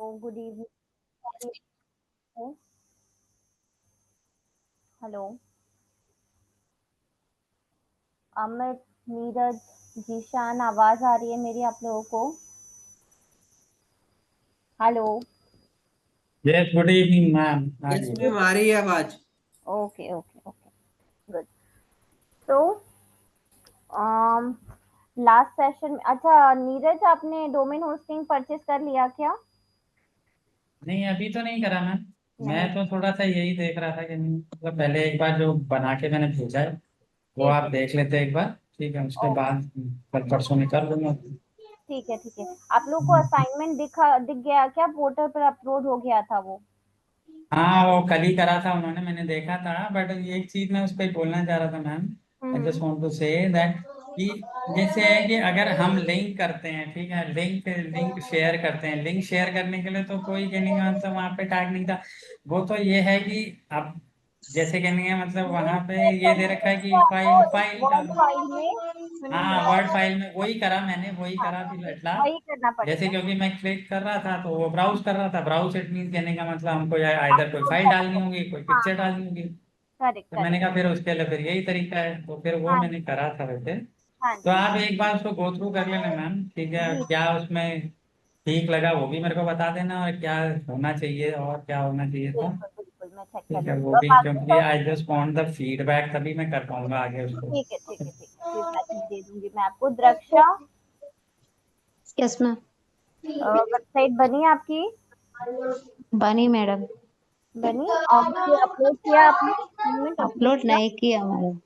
Good evening. Hello Amit, Neeraj, Zeeshan, आवाज आ रही है मेरी आप लोगों को? Hello. Yes, good evening ma'am. हाँ यस जी। मैम, आ रही है आवाज। Okay okay okay, good. तो लास्ट सेशन में, अच्छा नीरज, आपने डोमेन होस्टिंग परचेज कर लिया क्या? नहीं, अभी तो नहीं करा मैम। मैं नहीं। तो थोड़ा सा यही देख रहा था कि मतलब पहले एक बार जो बना के मैंने भेजा है वो ठीक आप है। देख लेते एक बार। ठीक है, उसके ओ, बाद कल परसों में कर लूंगा। ठीक है ठीक है। आप लोग को असाइनमेंट दिख गया क्या? पोर्टल पर अपलोड हो गया था वो? हाँ, वो कल ही करा था उन्होंने, मैंने देखा था। बट एक चीज मैं उस पर बोलना चाह रहा था ma'am. I just hmm. Want to say that कि जैसे है कि अगर हम लिंक करते हैं, ठीक है, लिंक लिंक शेयर करते हैं, लिंक शेयर करने के लिए तो कोई कहने का मतलब वहाँ पे टैग नहीं था। वो तो ये है कि अब जैसे कहने का मतलब वहाँ लिंक पे शेयर ये दे करने के रखा है लिए कि फाइल आपको फाइल वर्ड डालो। फाइल में, सुनिए हाँ, मेरी वर्ड बात। फाइल में वही करा मैंने, वही हाँ, करा फिर एटलास। वही करना जैसे पड़ेगा। क्योंकि मैं क्लिक कर रहा था तो वो ब्राउज कर रहा था। ब्राउज इट मीन कहने का मतलब हमको इधर कोई अपलोड फाइल करना डालनी होगी, पड़ेगा। कोई हाँ पिक्चर हाँ, डालनी होगी। करेक्ट तो मैंने करेक्ट। कहा फिर उसके लिए फिर यही तरीका है, तो फिर वो हाँ मैंने करा था वैसे। हाँ तो जी। आप एक बार उसको गो थ्रू कर लेना मैम, ठीक है। जी क्या उसमें ठीक लगा वो भी मेरे को बता देना, और क्या होना चाहिए और क्या होना चाहिए था। बिल्कुल बिल्कुल, मैं चेक कर ठीक है, लूंगी। वो और भी बाकी क्योंकि सब I just want the feedback, तभी मैं कर पाऊंगा आगे उसको। ठीक है ठीक है ठीक है, फीडबैक मैं दे दूंगी मैं आपको। द्रक्षा, यस मैम। वेबसाइट बनी आपकी? बनी मैडम। बनी? और मुझे अपलोड किया आपने? पेमेंट अपलोड अपलोड किया? नहीं किया मैडम।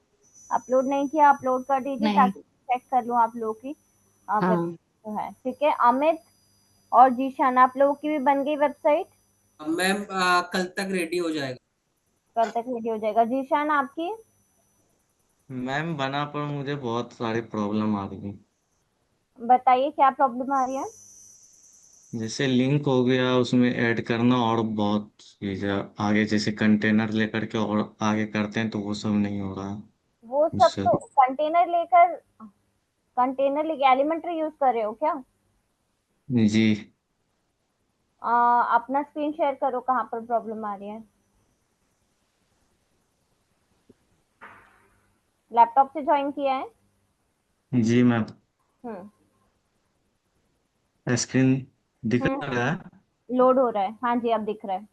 अपलोड नहीं किया, अपलोड कर दीजिए नहीं। ताकि चेक कर लूँ आप लोगों की वेबसाइट हाँ जो है। ठीक है अमित और जीशान, आप लोगों की भी बन गई वेबसाइट? मैम कल तक रेडी हो जाएगा। कल तक रेडी हो जाएगा। जीशान आपकी? मैम बना पर मुझे बहुत सारी प्रॉब्लम आ रही है। बताइए क्या प्रॉब्लम आ रही है? जैसे लिंक हो गया उसमें ऐड करना, और बहुत चीज़ है आगे, जैसे कंटेनर लेकर के और आगे करते हैं तो वो सब नहीं हो रहा है वो सब उससे। तो कंटेनर लेके एलिमेंट्री यूज कर रहे हो क्या? जी। अपना स्क्रीन शेयर करो, कहाँ पर प्रॉब्लम आ रही है। लैपटॉप से ज्वाइन किया है? जी मैम। हम्म स्क्रीन दिख हम्म। रहा है। लोड हो रहा है, हाँ जी अब दिख रहा है।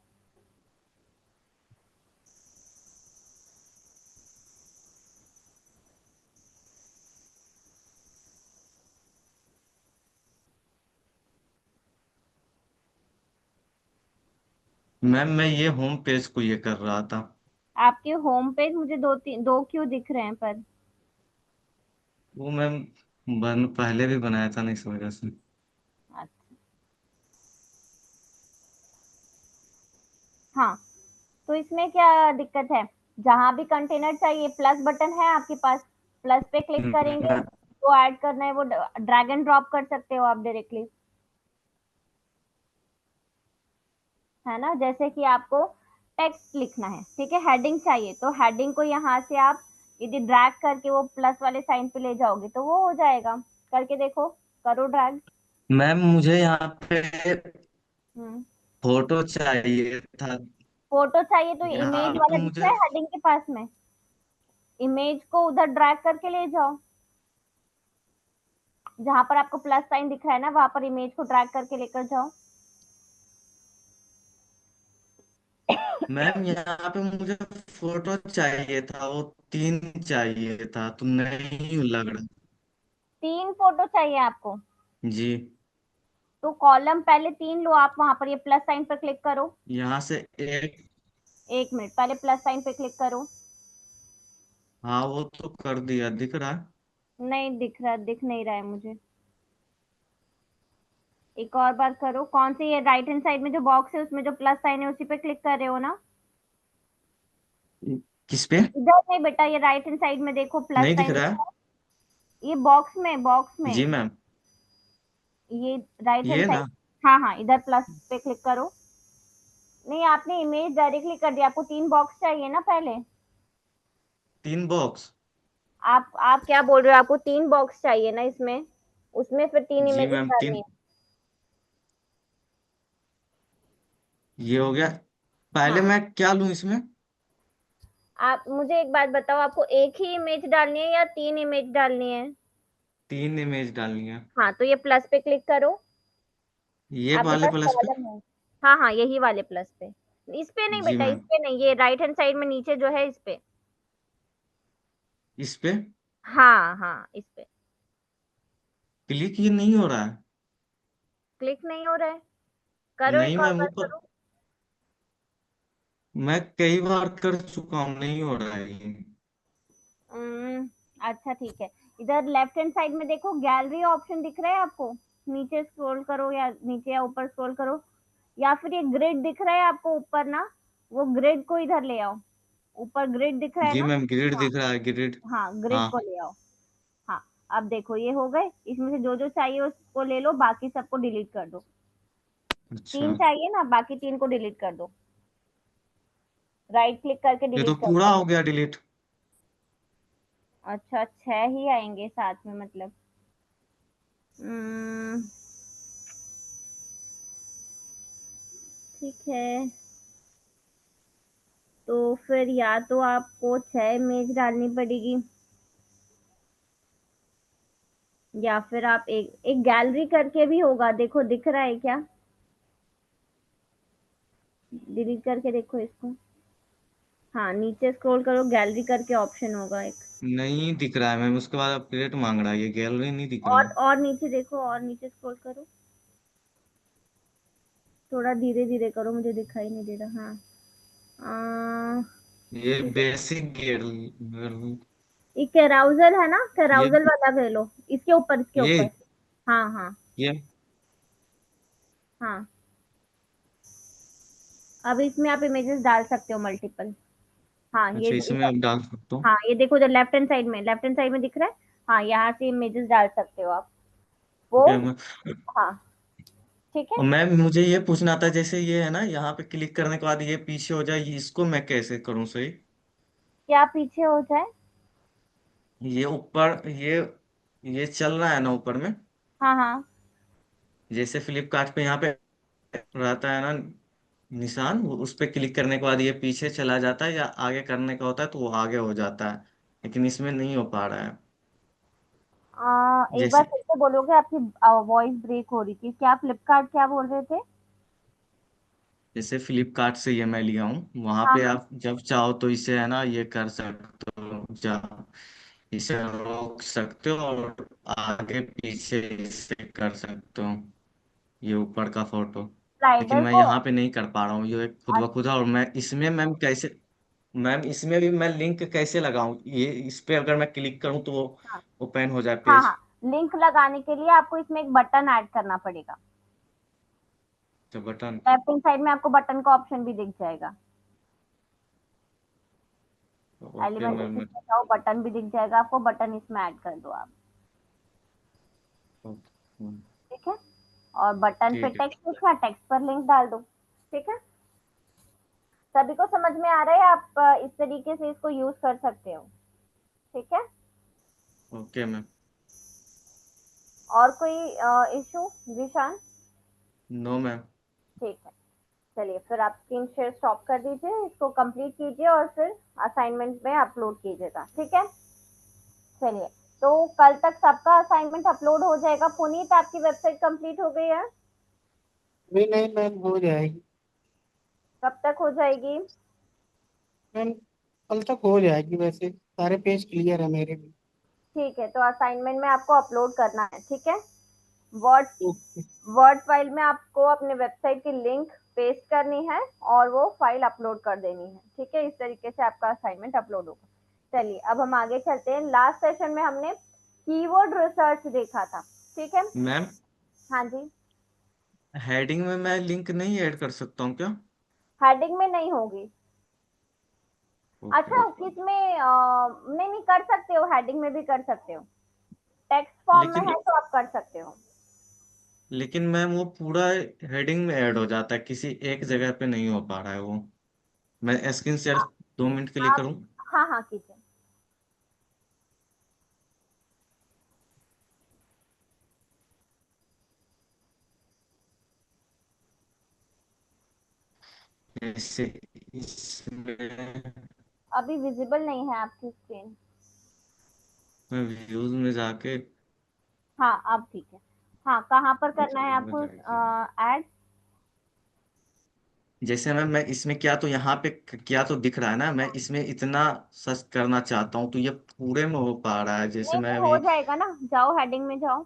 मैम मैं ये होम पेज को ये कर रहा था। आपके होम पेज मुझे दो क्यों दिख रहे हैं पर? वो मैम पहले भी बनाया था ना, इस वजह से। अच्छा, हाँ। तो इसमें क्या दिक्कत है? जहां भी कंटेनर चाहिए प्लस बटन है आपके पास, प्लस पे क्लिक करेंगे, मैं- जो ऐड करना है वो ड्रैग एंड ड्रॉप कर सकते हो आप डायरेक्टली, है ना? जैसे कि आपको टेक्स्ट लिखना है, ठीक है, हेडिंग चाहिए, तो हेडिंग को यहाँ से आप यदि ड्रैग करके वो प्लस वाले साइन पे ले जाओगे तो वो हो जाएगा। करके देखो, करो ड्रैग। मैम मुझे यहाँ पे हम्म। फोटो चाहिए था। फोटो चाहिए तो यहाँ इमेज पे वाला दिख मुझे रहा है हेडिंग के पास में, इमेज को उधर ड्रैग करके ले जाओ। जहां पर आपको प्लस साइन दिख रहा है ना, वहां पर इमेज को ड्रैग करके लेकर जाओ। मैम यहाँ पे मुझे फोटो चाहिए था, वो 3 चाहिए था तो नहीं लग रहा। 3 फोटो चाहिए आपको? जी। तो कॉलम पहले 3 लो आप, वहां पर ये प्लस साइन पर क्लिक करो। यहाँ से एक। 1 मिनट, पहले प्लस साइन पे क्लिक करो। हाँ वो तो कर दिया, दिख रहा है। नहीं दिख रहा, दिख नहीं रहा है मुझे। एक और बार करो। कौन से, ये राइट हैंड साइड में जो बॉक्स है उसमें जो प्लस साइन है उसी पे क्लिक कर रहे हो ना? किस पे? इधर नहीं बेटा, ये राइट हैंड साइड में देखो प्लस नहीं दिख साइन दिख रहा रहा है। है। ये बॉक्स में जी मैम। ये राइट हैंड ये साइड। ना। हाँ हाँ, इधर प्लस पे क्लिक करो। नहीं, आपने इमेज डायरेक्टली कर दिया, आपको 3 बॉक्स चाहिए ना पहले। 3 बॉक्स। आप क्या बोल रहे हो? आपको 3 बॉक्स चाहिए ना इसमें, उसमें फिर 3 जी इमेजेस मैम डालनी 3। है। ये हो गया। पहले हाँ, मैं क्या लूं इसमें? आप मुझे एक बात बताओ, आपको एक ही इमेज डालनी है या 3 इमेज डालनी है? 3 इमेज डालनी है। हाँ, तो ये प्लस पे क्लिक करो। ये आपके वाले पास प्लस पे? कॉलम है। हाँ हाँ, यही वाले प्लस पे। इस पे नहीं जी बेटा, इस मैम। पे नहीं, ये राइट हैंड साइड में नीचे जो है इस पे। इस पे हाँ हाँ, इस पे क्लिक ये नहीं हो रहा है। क्लिक नहीं हो रहा है। करो, नहीं एक और मैम, बार ऊपर करो। मैं कई बार कर चुका हूँ, नहीं हो रहा है ये। हम्म, अच्छा ठीक है। इधर लेफ्ट हैंड साइड में देखो, गैलरी ऑप्शन दिख रहा है आपको? नीचे स्क्रॉल करो, या नीचे या ऊपर स्क्रॉल करो, या फिर ये ग्रिड दिख रहा है आपको ऊपर ना, वो ग्रिड को इधर ले आओ। ऊपर ग्रिड दिख रहा है जी ना? मैम, ग्रिड हाँ दिख रहा है, ग्रिड। हाँ, ग्रिड हाँ। को ले आओ। हाँ, अब देखो ये हो गए, इसमें से जो जो चाहिए उसको ले लो, बाकी सबको डिलीट कर दो। अच्छा, 3 चाहिए ना, बाकी 3 को डिलीट कर दो। राइट क्लिक करके ये तो डिलीट कर पूरा दो। हो गया डिलीट। अच्छा, 6 ही आएंगे साथ में मतलब। हम्म, ठीक है। तो फिर या तो आपको 6 इमेज डालनी पड़ेगी, या फिर आप एक एक गैलरी करके भी होगा, देखो दिख रहा है क्या? डिलीट करके देखो इसको। हाँ, नीचे स्क्रॉल करो, गैलरी करके ऑप्शन होगा एक। नहीं दिख रहा है मैम, उसके बाद अपडेट मांग रहा है, ये गैलरी नहीं दिख रहा है। और नीचे देखो, और नीचे स्क्रॉल करो। थोड़ा धीरे धीरे करो, मुझे दिखाई नहीं दे रहा। हाँ, ये ठीक है। Basic gallery. ये कैराउजल है ना, ये कैराउजल वाला ले लो, इसके ऊपर, इसके ये ऊपर। हाँ हाँ ये हाँ, अब इसमें आप इमेजेस डाल सकते हो मल्टीपल। हाँ, ये अच्छा, इसमें इधर। अब डाल सकता हूँ। हाँ, ये देखो उधर लेफ्ट हैंड साइड में दिख रहा है। हाँ, यहाँ से इमेजेस डाल सकते हो आप, वो। Okay ma'am. हाँ, ठीक है। और मैम मुझे ये पूछना था, जैसे ये है ना, यहाँ पे क्लिक करने के बाद ये पीछे हो जाए, इसको मैं कैसे करूँ सही? क्या पीछे हो जाए? ये ऊपर, ये चल रहा है ना ऊपर में, हाँ हाँ जैसे फ्लिपकार्ट पे यहाँ पे रहता है ना निशान, उस पे क्लिक करने के बाद ये पीछे चला जाता है, या आगे करने का होता है तो वो आगे हो जाता है, लेकिन इसमें नहीं हो पा रहा है। एक बार जैसे फिर से बोलोगे, आपकी वॉइस ब्रेक हो रही थी। क्या फ्लिपकार्ट क्या बोल रहे थे? जैसे फ्लिपकार्ट से ये मैं लिया हूँ, वहां हाँ पे हाँ, आप जब चाहो तो इसे है ना ये कर सकते हो, इसे रोक सकते हो और आगे पीछे इसे कर सकते हो, ये ऊपर का फोटो। लेकिन स्लाइडर मैं को। यहाँ पे नहीं कर पा रहा हूँ ये खुद ब खुद। और मैं इसमें मैम कैसे, मैम इसमें भी मैं लिंक कैसे लगाऊं? ये इस पे अगर मैं क्लिक करूं तो वो हाँ ओपन हो जाए हाँ पेज। हाँ, लिंक लगाने के लिए आपको इसमें एक बटन ऐड करना पड़ेगा। तो बटन। लेफ्ट हैंड साइड में आपको बटन का ऑप्शन भी दिख जाएगा। ओके एलिमेंटेशन मैम। में जाओ, बटन भी दिख जाएगा आपको, बटन इसमें ऐड कर दो आप। ओके, ठीक है। और बटन पे ठीक है। टेक्स्ट लिखना, टेक्स्ट पर लिंक डाल दो। ठीक है। सभी को समझ में आ रहा है? आप इस तरीके से इसको यूज कर सकते हो। ठीक है। Okay ma'am. और कोई इशू जीशान? No ma'am. ठीक है। चलिए, फिर आप स्क्रीन शेयर स्टॉप कर दीजिए, इसको कंप्लीट कीजिए और फिर असाइनमेंट में अपलोड कीजिएगा। ठीक है। चलिए, तो कल तक सबका असाइनमेंट अपलोड हो जाएगा। पुनीत, आपकी वेबसाइट कंप्लीट हो गई है? नहीं नहीं मैम, हो जाएगी। कब तक हो जाएगी? मैम कल तक हो जाएगी, वैसे सारे पेज क्लियर है मेरे भी। ठीक है, तो असाइनमेंट में आपको अपलोड करना है। ठीक है। Word okay. वर्ड फाइल में आपको अपने वेबसाइट की लिंक पेस्ट करनी है और वो फाइल अपलोड कर देनी है। ठीक है, इस तरीके से आपका असाइनमेंट अपलोड होगा। चलिए, अब हम आगे चलते हैं। लास्ट सेशन में हमने कीवर्ड रिसर्च देखा था। ठीक है। मैम हाँ जी। हेडिंग में मैं लिंक नहीं ऐड कर सकता हूँ क्या? हेडिंग में नहीं होगी। ओके। अच्छा, किसमें नहीं नहीं, कर सकते हो, हेडिंग में भी कर सकते हो। टेक्स्ट फॉर्म में लेकिन है तो आप कर सकते हो। लेकिन मैम वो पूरा हेडिंग में ऐड हो जाता है, किसी एक जगह पे नहीं हो पा रहा है वो। मैं स्क्रीन शेयर हाँ, 2 मिनट के लिए आप, करूँ? हाँ हाँ कीजिए। जैसे इसमें अभी विजिबल नहीं है आपकी स्क्रीन। मैं व्यूज में जाके हाँ अब ठीक है। हाँ कहाँ पर करना है व्यूज में आपको जाके ऐड? जैसे मैं इसमें क्या तो यहाँ पे क्या तो दिख रहा है ना, मैं इसमें इतना सर्च करना चाहता हूँ तो ये पूरे में हो पा रहा है। जैसे नहीं मैं नहीं हो अभी जाएगा ना, जाओ हेडिंग में जाओ।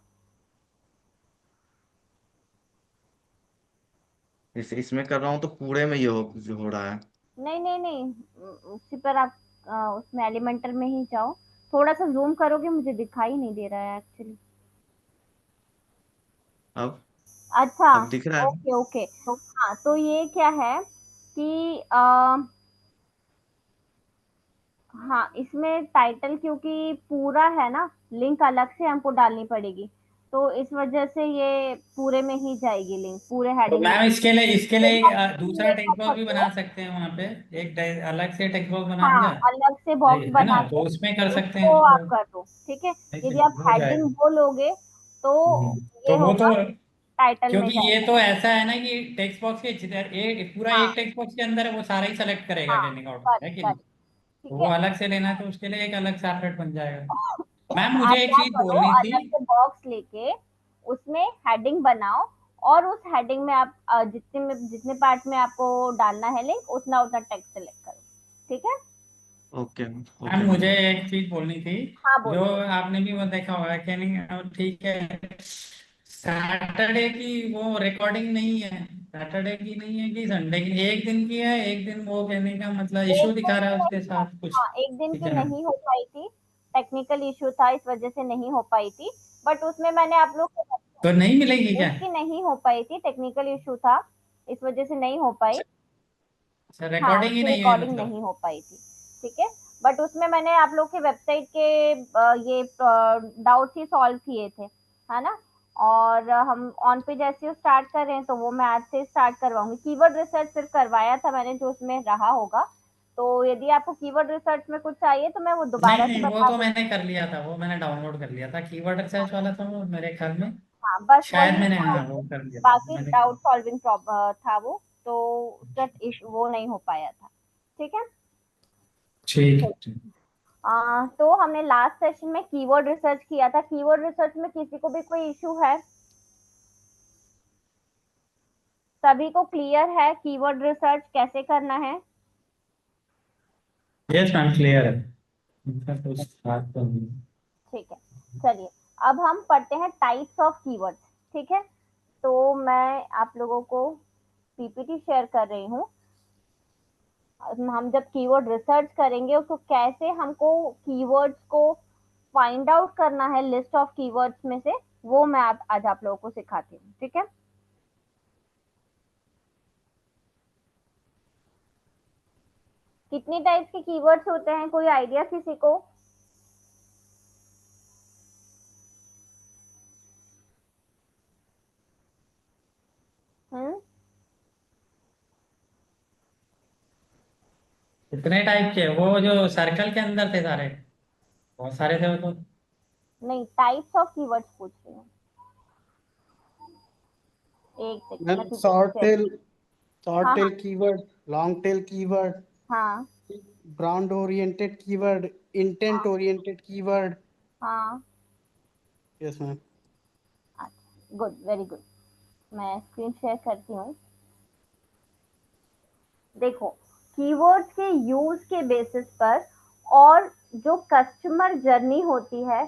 जैसे इसमें कर रहा हूँ तो पूरे में ये हो रहा है। नहीं नहीं नहीं, उसी पर आप उसमें एलिमेंटर में ही जाओ। थोड़ा सा जूम करोगे, मुझे दिखाई नहीं दे रहा है एक्चुअली। अब अच्छा। अब दिख रहा है। Okay okay. हाँ तो ये क्या है कि हाँ इसमें टाइटल क्योंकि पूरा है ना, लिंक अलग से हमको डालनी पड़ेगी, तो इस वजह से ये पूरे में ही जाएगी लिंक, पूरे तो हेडिंग में। मैम इसके लिए तो आप दूसरा ये कर टेक्स्ट बॉक्स भी सकते बना हो। सकते हैं वहाँ पे। एक अलग से टेक्स्ट बॉक्स बना हाँ दिया, अलग से बॉक्स है बना ना, के तो उसमें कर सकते हैं उसको आप उसको। कर दो, ठीक है। ठीक यदि है, आप हो हेडिंग जाएगा। बोलोगे तो ये तो वो तो होगा, टाइटल में क्योंकि ये जाएगा। तो ऐसा है ना कि टेक्स्ट बॉक्स के जिधर एक पूरा एक हाँ टेक्स्ट बॉक्स के अंदर है, वो सारा ही सेलेक्ट करेगा हाँ कैनिंग आउट, करेक्ट है कि नहीं। करेक्ट, तो ठीक वो है। अलग से लेना है तो उसके लिए एक अलग सेपरेट बन जाएगा। मैम आप मुझे एक क्या चीज करो, बोलनी थी। अलग से बॉक्स लेके उसमें हेडिंग बनाओ, और उस हेडिंग में आप जितने पार्ट में आपको डालना है लिंक, उतना उतना टेक्स्ट सेलेक्ट करो, ठीक है। ओके मैम ओके मुझे मैम। एक चीज बोलनी थी। हाँ जो बोलिए। आपने भी वो देखा होगा कि नहीं, ठीक है, सैटरडे की वो रिकॉर्डिंग नहीं है, सैटरडे की नहीं है कि संडे की, एक दिन की है। एक दिन वो कहने का मतलब एक इशू दिन दिखा रहा की है उसके नहीं है। साथ कुछ। हाँ एक दिन ठीक की है ना। नहीं हो पाई थी, टेक्निकल इशू था, इस वजह से नहीं हो पाई थी। बट उसमें मैंने आप लोग को, तो नहीं मिलेगी क्या? उसकी नहीं हो पाई थी, टेक्निकल इशू था, इस वजह से नहीं हो पाई। अच्छा, हाँ रिकॉर्डिंग ही उसकी नहीं है रिकॉर्डिंग मतलब। नहीं हो पाई थी, ठीक है। बट उसमें मैंने आप लोग के वेबसाइट के ये डाउट्स ही सॉल्व किए थे, है ना। और हम ऑन पे जैसे स्टार्ट कर रहे हैं, तो वो मैं आज से स्टार्ट करवाऊंगी। कीवर्ड रिसर्च सिर्फ करवाया था मैंने, जो उसमें रहा होगा। तो यदि आपको कीवर्ड रिसर्च में कुछ चाहिए तो मैं वो नहीं दोबारा से नहीं, वो बता तो दूंगी। मैंने कर लिया था, वो मैंने डाउनलोड कर लिया था, कीवर्ड रिसर्च वाला था वो मेरे ख्याल में। हाँ बस शायद वही मैंने, था हाँ, वो उसमें। कर लिया था बाकी मैंने। डाउट सॉल्विंग था वो, तो उसका वो नहीं हो पाया था, ठीक है। ठीक है, ठीक। तो हमने लास्ट सेशन में कीवर्ड रिसर्च किया था। कीवर्ड रिसर्च में किसी को भी कोई इशू है? सभी को क्लियर है कीवर्ड रिसर्च कैसे करना है? यस मैम, क्लियर है। इनका कुछ बात तो नहीं। ठीक है, चलिए अब हम पढ़ते हैं टाइप्स ऑफ कीवर्ड्स, ठीक है। तो मैं आप लोगों को पीपीटी शेयर कर रही हूँ। हम जब कीवर्ड रिसर्च करेंगे, उसको कैसे हमको कीवर्ड्स को फाइंड आउट करना है लिस्ट ऑफ कीवर्ड्स में से, वो मैं आज आप लोगों को सिखाती हूँ, ठीक है। कितनी टाइप्स के कीवर्ड्स होते हैं, कोई आइडिया किसी को? हम्म। कितने टाइप के, वो जो सर्कल के अंदर थे सारे, बहुत सारे थे वो तो। नहीं, टाइप्स ऑफ कीवर्ड्स पूछ रही हूँ। एक सेकंड, मैम मैं पीपीटी शेयर। शॉर्ट हाँ हाँ tail keyword, long tail keyword, हाँ ब्रांड ओरिएंटेड कीवर्ड, इंटेंट हाँ ओरिएंटेड कीवर्ड। हाँ। Yes ma'am. अच्छा गुड, वेरी गुड। मैं स्क्रीन शेयर करती हूँ। देखो, कीवर्ड्स के यूज के बेसिस पर और जो कस्टमर जर्नी होती है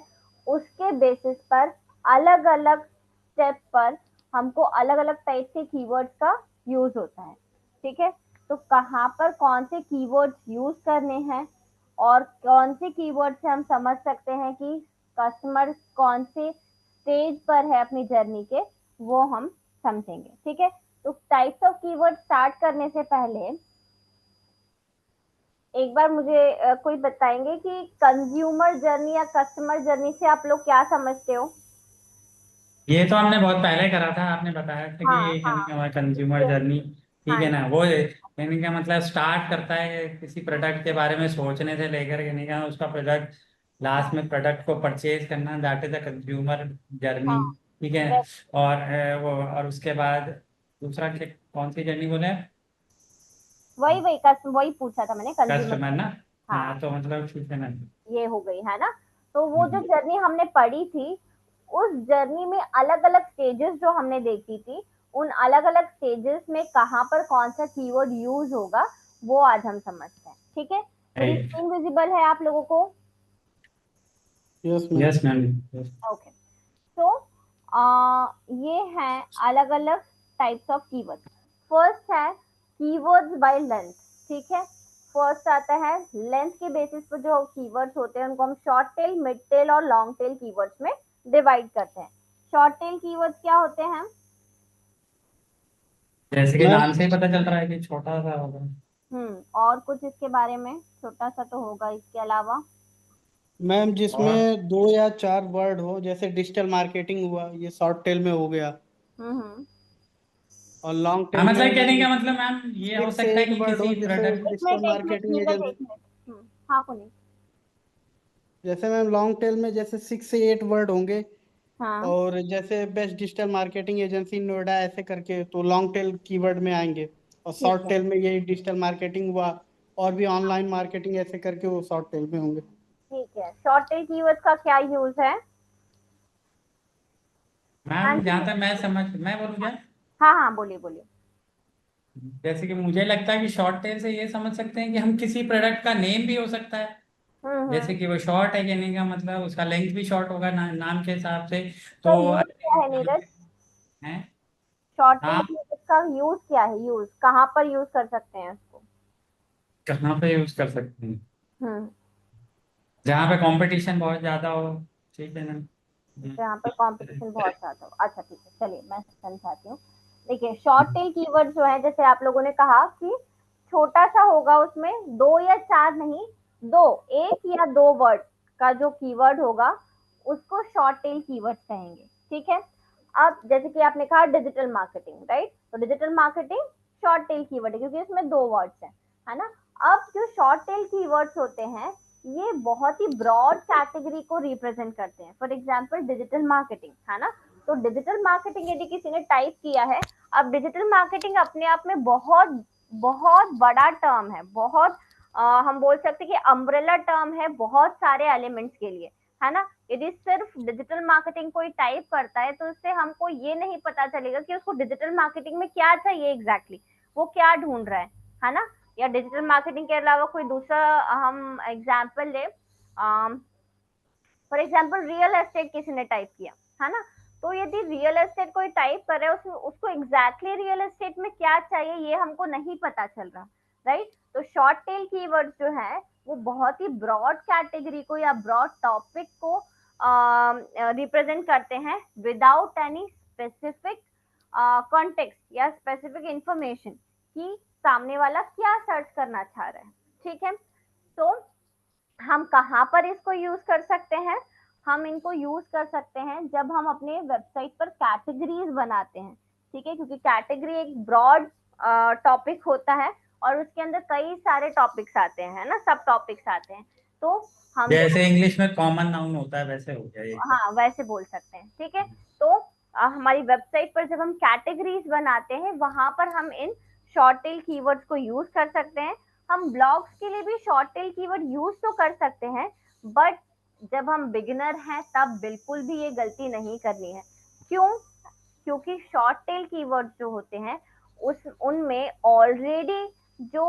उसके बेसिस पर, अलग अलग स्टेप पर हमको अलग अलग टाइप के कीवर्ड्स का यूज होता है, ठीक है। तो कहाँ पर कौन से कीवर्ड्स यूज करने हैं, और कौन से कीवर्ड से हम समझ सकते हैं कि कस्टमर कौन से स्टेज पर है अपनी जर्नी के, वो हम समझेंगे, ठीक है। तो टाइप्स ऑफ कीवर्ड स्टार्ट करने से पहले एक बार मुझे कोई बताएंगे कि कंज्यूमर जर्नी या कस्टमर जर्नी से आप लोग क्या समझते हो? ये तो हमने बहुत पहले करा था, आपने बताया था हाँ कि हाँ। हमारा कंज्यूमर ये, जर्नी, ठीक हाँ है जी। ना। वो यानी का मतलब स्टार्ट करता है किसी प्रोडक्ट के बारे में सोचने से लेकर, यानी का उसका प्रोडक्ट लास्ट हाँ में प्रोडक्ट को परचेज करना, that is the consumer journey. हाँ। ठीक है। वेरी और वो, और उसके बाद दूसरा कौन सी जर्नी बोले? वही वही वही पूछा था मैंने, कंज्यूमर। कस्टमर ना, हाँ हाँ तो मतलब ठीक है ना। ये हो गई है ना। तो वो जो जर्नी हमने पढ़ी थी, उस जर्नी में अलग अलग स्टेजेस जो हमने देखी थी, उन अलग अलग स्टेजेस में कहाँ पर कौन सा कीवर्ड यूज होगा वो आज हम समझते हैं। ठीक है, मेरी राइट। स्क्रीन विजिबल है आप लोगों को? Yes ma'am. Yes ma'am. Okay, तो ये हैं अलग अलग टाइप्स ऑफ कीवर्ड्स। फर्स्ट है कीवर्ड्स बाय लेंथ। ठीक है, फर्स्ट आता है लेंथ के बेसिस पर जो कीवर्ड्स होते हैं उनको हम शॉर्ट टेल, मिड टेल और लॉन्ग टेल कीवर्ड्स में डिवाइड करते हैं। शॉर्ट टेल कीवर्ड्स क्या होते हैं? जैसे कि मैम नाम से ही पता चल रहा है कि छोटा सा होगा। और कुछ इसके बारे में? छोटा सा तो होगा, इसके अलावा? मैम और जिसमें 2 या 4 वर्ड हो, जैसे डिजिटल मार्केटिंग हुआ, ये शॉर्ट टेल में हो गया। हम्म। और लॉन्ग हाँ टेल मतलब में कहने मैम का मतलब मैम ये हो 6 से सकता है 8 कि वर्ड हो, किसी जैसे प्रोडक्ट। डिजिटल एक मिनट मार्केटिंग नीरज, एजेंट। एक मिनट। हाँ पुनीत। जैसे मैम लॉन्ग टेल में जैसे 6 से 8 वर्ड होंगे। हाँ और जैसे best digital marketing agency Noida ऐसे करके, तो लॉन्ग टेल कीवर्ड में आएंगे। और ठीक शॉर्ट है, टेल में यही डिजिटल मार्केटिंग हुआ, और भी ऑनलाइन मार्केटिंग ऐसे करके वो शॉर्ट टेल में होंगे। ठीक है। शॉर्ट टेल कीवर्ड्स का क्या यूज है? हाँ मैम जी जहाँ तक मैं नीरज। समझ, मैं बोलूँ क्या? हाँ हाँ बोलिए बोलिए। जैसे कि मुझे लगता है कि शॉर्ट टेल से ये समझ सकते हैं कि हम किसी प्रोडक्ट का नेम भी हो सकता है। जैसे हम्म। कि वो शॉर्ट है कहने का मतलब उसका लेंथ भी शॉर्ट होगा नाम के हिसाब से। तो तो यूज क्या है नीरज? है। शॉर्ट टेल हाँ, कीवर्ड्स का यूज क्या है? यूज कहाँ पर यूज कर सकते हैं उसको? कहाँ पे यूज कर सकते हैं? हम्म। जहाँ पे कंपटीशन बहुत ज्यादा हो। ठीक है ना। जहाँ पर कंपटीशन बहुत ज्यादा हो। अच्छा ठीक है, चलिए मैं समझाती हूँ। देखिए, शॉर्ट टेल कीवर्ड जो है, जैसे आप लोगों ने कहा कि छोटा सा होगा, उसमें 2 या 4 नहीं, दो, 1 या 2 वर्ड का जो कीवर्ड होगा उसको शॉर्ट टेल कीवर्ड कहेंगे। ठीक है, अब जैसे कि आपने कहा डिजिटल मार्केटिंग, राइट? तो digital marketing short tail keyword है क्योंकि इसमें 2 वर्ड्स है ना। अब जो शॉर्ट टेल कीवर्ड्स होते हैं, ये बहुत ही ब्रॉड कैटेगरी को रिप्रेजेंट करते हैं। फॉर एग्जांपल डिजिटल मार्केटिंग है ना, तो डिजिटल मार्केटिंग यदि किसी ने टाइप किया है, अब डिजिटल मार्केटिंग अपने आप में बहुत बहुत बड़ा टर्म है, बहुत हम बोल सकते हैं कि अम्ब्रेला टर्म है बहुत सारे एलिमेंट्स के लिए, है ना। यदि सिर्फ डिजिटल मार्केटिंग कोई टाइप करता है तो उससे हमको ये नहीं पता चलेगा कि उसको डिजिटल मार्केटिंग में क्या चाहिए एग्जैक्टली, वो क्या ढूंढ रहा है ना। या डिजिटल मार्केटिंग के अलावा कोई दूसरा हम एग्जाम्पल ले, फॉर एग्जाम्पल रियल एस्टेट किसी ने टाइप किया, है ना। तो यदि रियल एस्टेट कोई टाइप कर रहा है, उसमें उसको एग्जैक्टली रियल एस्टेट में क्या चाहिए ये हमको नहीं पता चल रहा, राइट। तो शॉर्ट टेल कीवर्ड जो है वो बहुत ही ब्रॉड कैटेगरी को या ब्रॉड टॉपिक को रिप्रेजेंट करते हैं विदाउट एनी स्पेसिफिक कॉन्टेक्स्ट या स्पेसिफिक इंफॉर्मेशन कि सामने वाला क्या सर्च करना चाह रहा है। ठीक है, तो हम कहाँ पर इसको यूज कर सकते हैं? हम इनको यूज कर सकते हैं जब हम अपने वेबसाइट पर कैटेगरीज बनाते हैं। ठीक है, क्योंकि कैटेगरी एक ब्रॉड टॉपिक होता है और उसके अंदर कई सारे टॉपिक्स आते हैं, है ना, सब टॉपिक्स आते हैं। तो हम जब, जैसे इंग्लिश में कॉमन नाउन होता है वैसे हो गया ये। हाँ वैसे बोल सकते हैं। ठीक है, तो हमारी वेबसाइट पर जब हम कैटेगरीज बनाते हैं, वहां पर हम इन शॉर्ट टेल कीवर्ड्स को यूज कर सकते हैं। हम ब्लॉग्स के लिए भी शॉर्ट टेल कीवर्ड यूज तो कर सकते हैं, बट जब हम बिगिनर हैं तब बिल्कुल भी ये गलती नहीं करनी है। क्यों? क्योंकि शॉर्ट टेल कीवर्ड जो होते हैं उस उनमें ऑलरेडी जो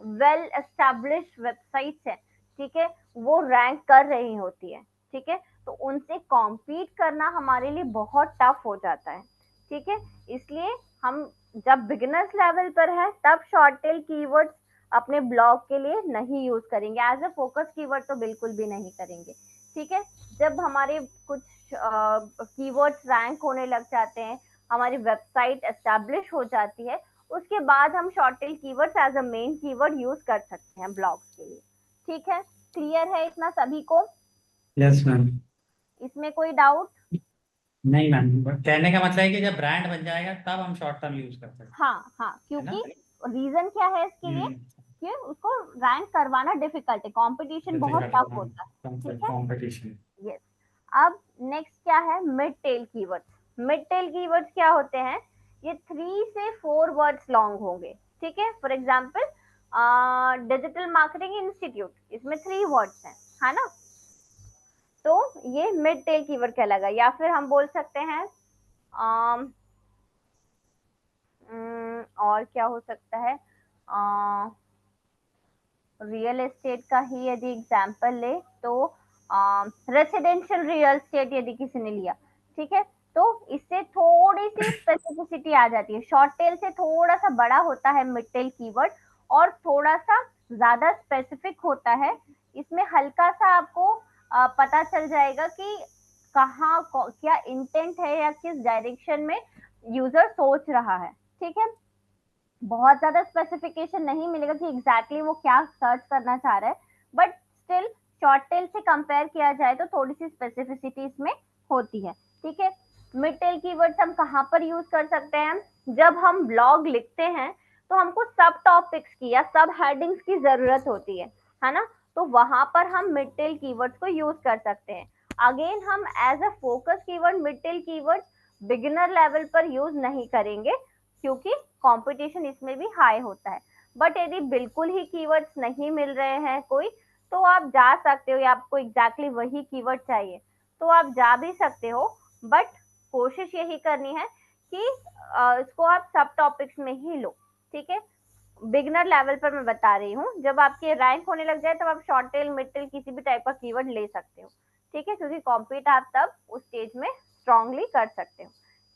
वेल एस्टेब्लिश्ड वेबसाइट्स है, ठीक है, वो रैंक कर रही होती है। ठीक है, तो उनसे कॉम्पीट करना हमारे लिए बहुत टफ हो जाता है। ठीक है, इसलिए हम जब बिगिनर्स लेवल पर है तब शॉर्ट टेल कीवर्ड्स अपने ब्लॉग के लिए नहीं यूज करेंगे, एज अ फोकस कीवर्ड तो बिल्कुल भी नहीं करेंगे। ठीक है, जब हमारे कुछ कीवर्ड्स रैंक होने लग जाते हैं, हमारी वेबसाइट एस्टैब्लिश हो जाती है, उसके बाद हम short tail keywords as a main keyword use कर सकते हैं ब्लॉग्स के लिए। ठीक है, क्लियर है इतना सभी को? Yes ma'am. इसमें कोई डाउट? नहीं मैम, कहने का मतलब है कि जब ब्रांड बन जाएगा तब हम शॉर्ट टर्म यूज कर सकते हैं, हाँ हाँ, है ना। क्योंकि रीजन क्या है इसके लिए कि उसको रैंक करवाना डिफिकल्ट है, कंपटीशन बहुत टफ होता है। ठीक है, कंपटीशन। यस। अब नेक्स्ट क्या है? Mid tail keywords. Mid tail keywords क्या होते हैं? ये 3 से 4 वर्ड्स लॉन्ग होंगे। ठीक है। For example digital marketing institute, इसमें 3 वर्ड्स हैं, है ना, तो ये मिड टेल कीवर्ड कहलाएगा। या फिर हम बोल सकते हैं और क्या हो सकता है, रियल एस्टेट का ही यदि एग्जाम्पल ले तो रेसिडेंशियल रियल एस्टेट यदि किसी ने लिया, ठीक है, तो इससे थोड़ी सी स्पेसिफिसिटी आ जाती है। शॉर्ट टेल से थोड़ा सा बड़ा होता है मिड टेल कीवर्ड और थोड़ा सा ज्यादा स्पेसिफिक होता है। इसमें हल्का सा आपको पता चल जाएगा कि कहाँ क्या इंटेंट है या किस डायरेक्शन में यूजर सोच रहा है, ठीक है। बहुत ज्यादा स्पेसिफिकेशन नहीं मिलेगा कि एग्जैक्टली वो क्या सर्च करना चाह रहा है, बट स्टिल शॉर्ट टेल से कंपेयर किया जाए तो थोड़ी सी स्पेसिफिसिटी इसमें होती है, ठीक है। मिड टेल कीवर्ड्स हम कहाँ पर यूज कर सकते हैं, जब हम ब्लॉग लिखते हैं तो हमको सब टॉपिक्स की या सब हेडिंग्स की जरूरत होती है ना, तो वहां पर हम मिड टेल कीवर्ड्स को यूज कर सकते हैं। अगेन हम as a focus keyword mid tail keywords beginner level पर यूज नहीं करेंगे क्योंकि कंपटीशन इसमें भी हाई होता है। बट यदि बिल्कुल ही कीवर्ड्स नहीं मिल रहे हैं कोई, तो आप जा सकते हो, या आपको एग्जैक्टली वही कीवर्ड चाहिए तो आप जा भी सकते हो, बट कोशिश यही करनी है कि इसको आप सब टॉपिक्स में ही लो, ठीक है। बिगनर लेवल पर मैं बता रही हूँ, जब आपके रैंक होने लग जाए तब आप शॉर्ट टेल मिड टेल किसी भी टाइप का कीवर्ड ले सकते हो, ठीक है, क्योंकि कॉम्पीट आप तब उस स्टेज में स्ट्रांगली कर सकते हो,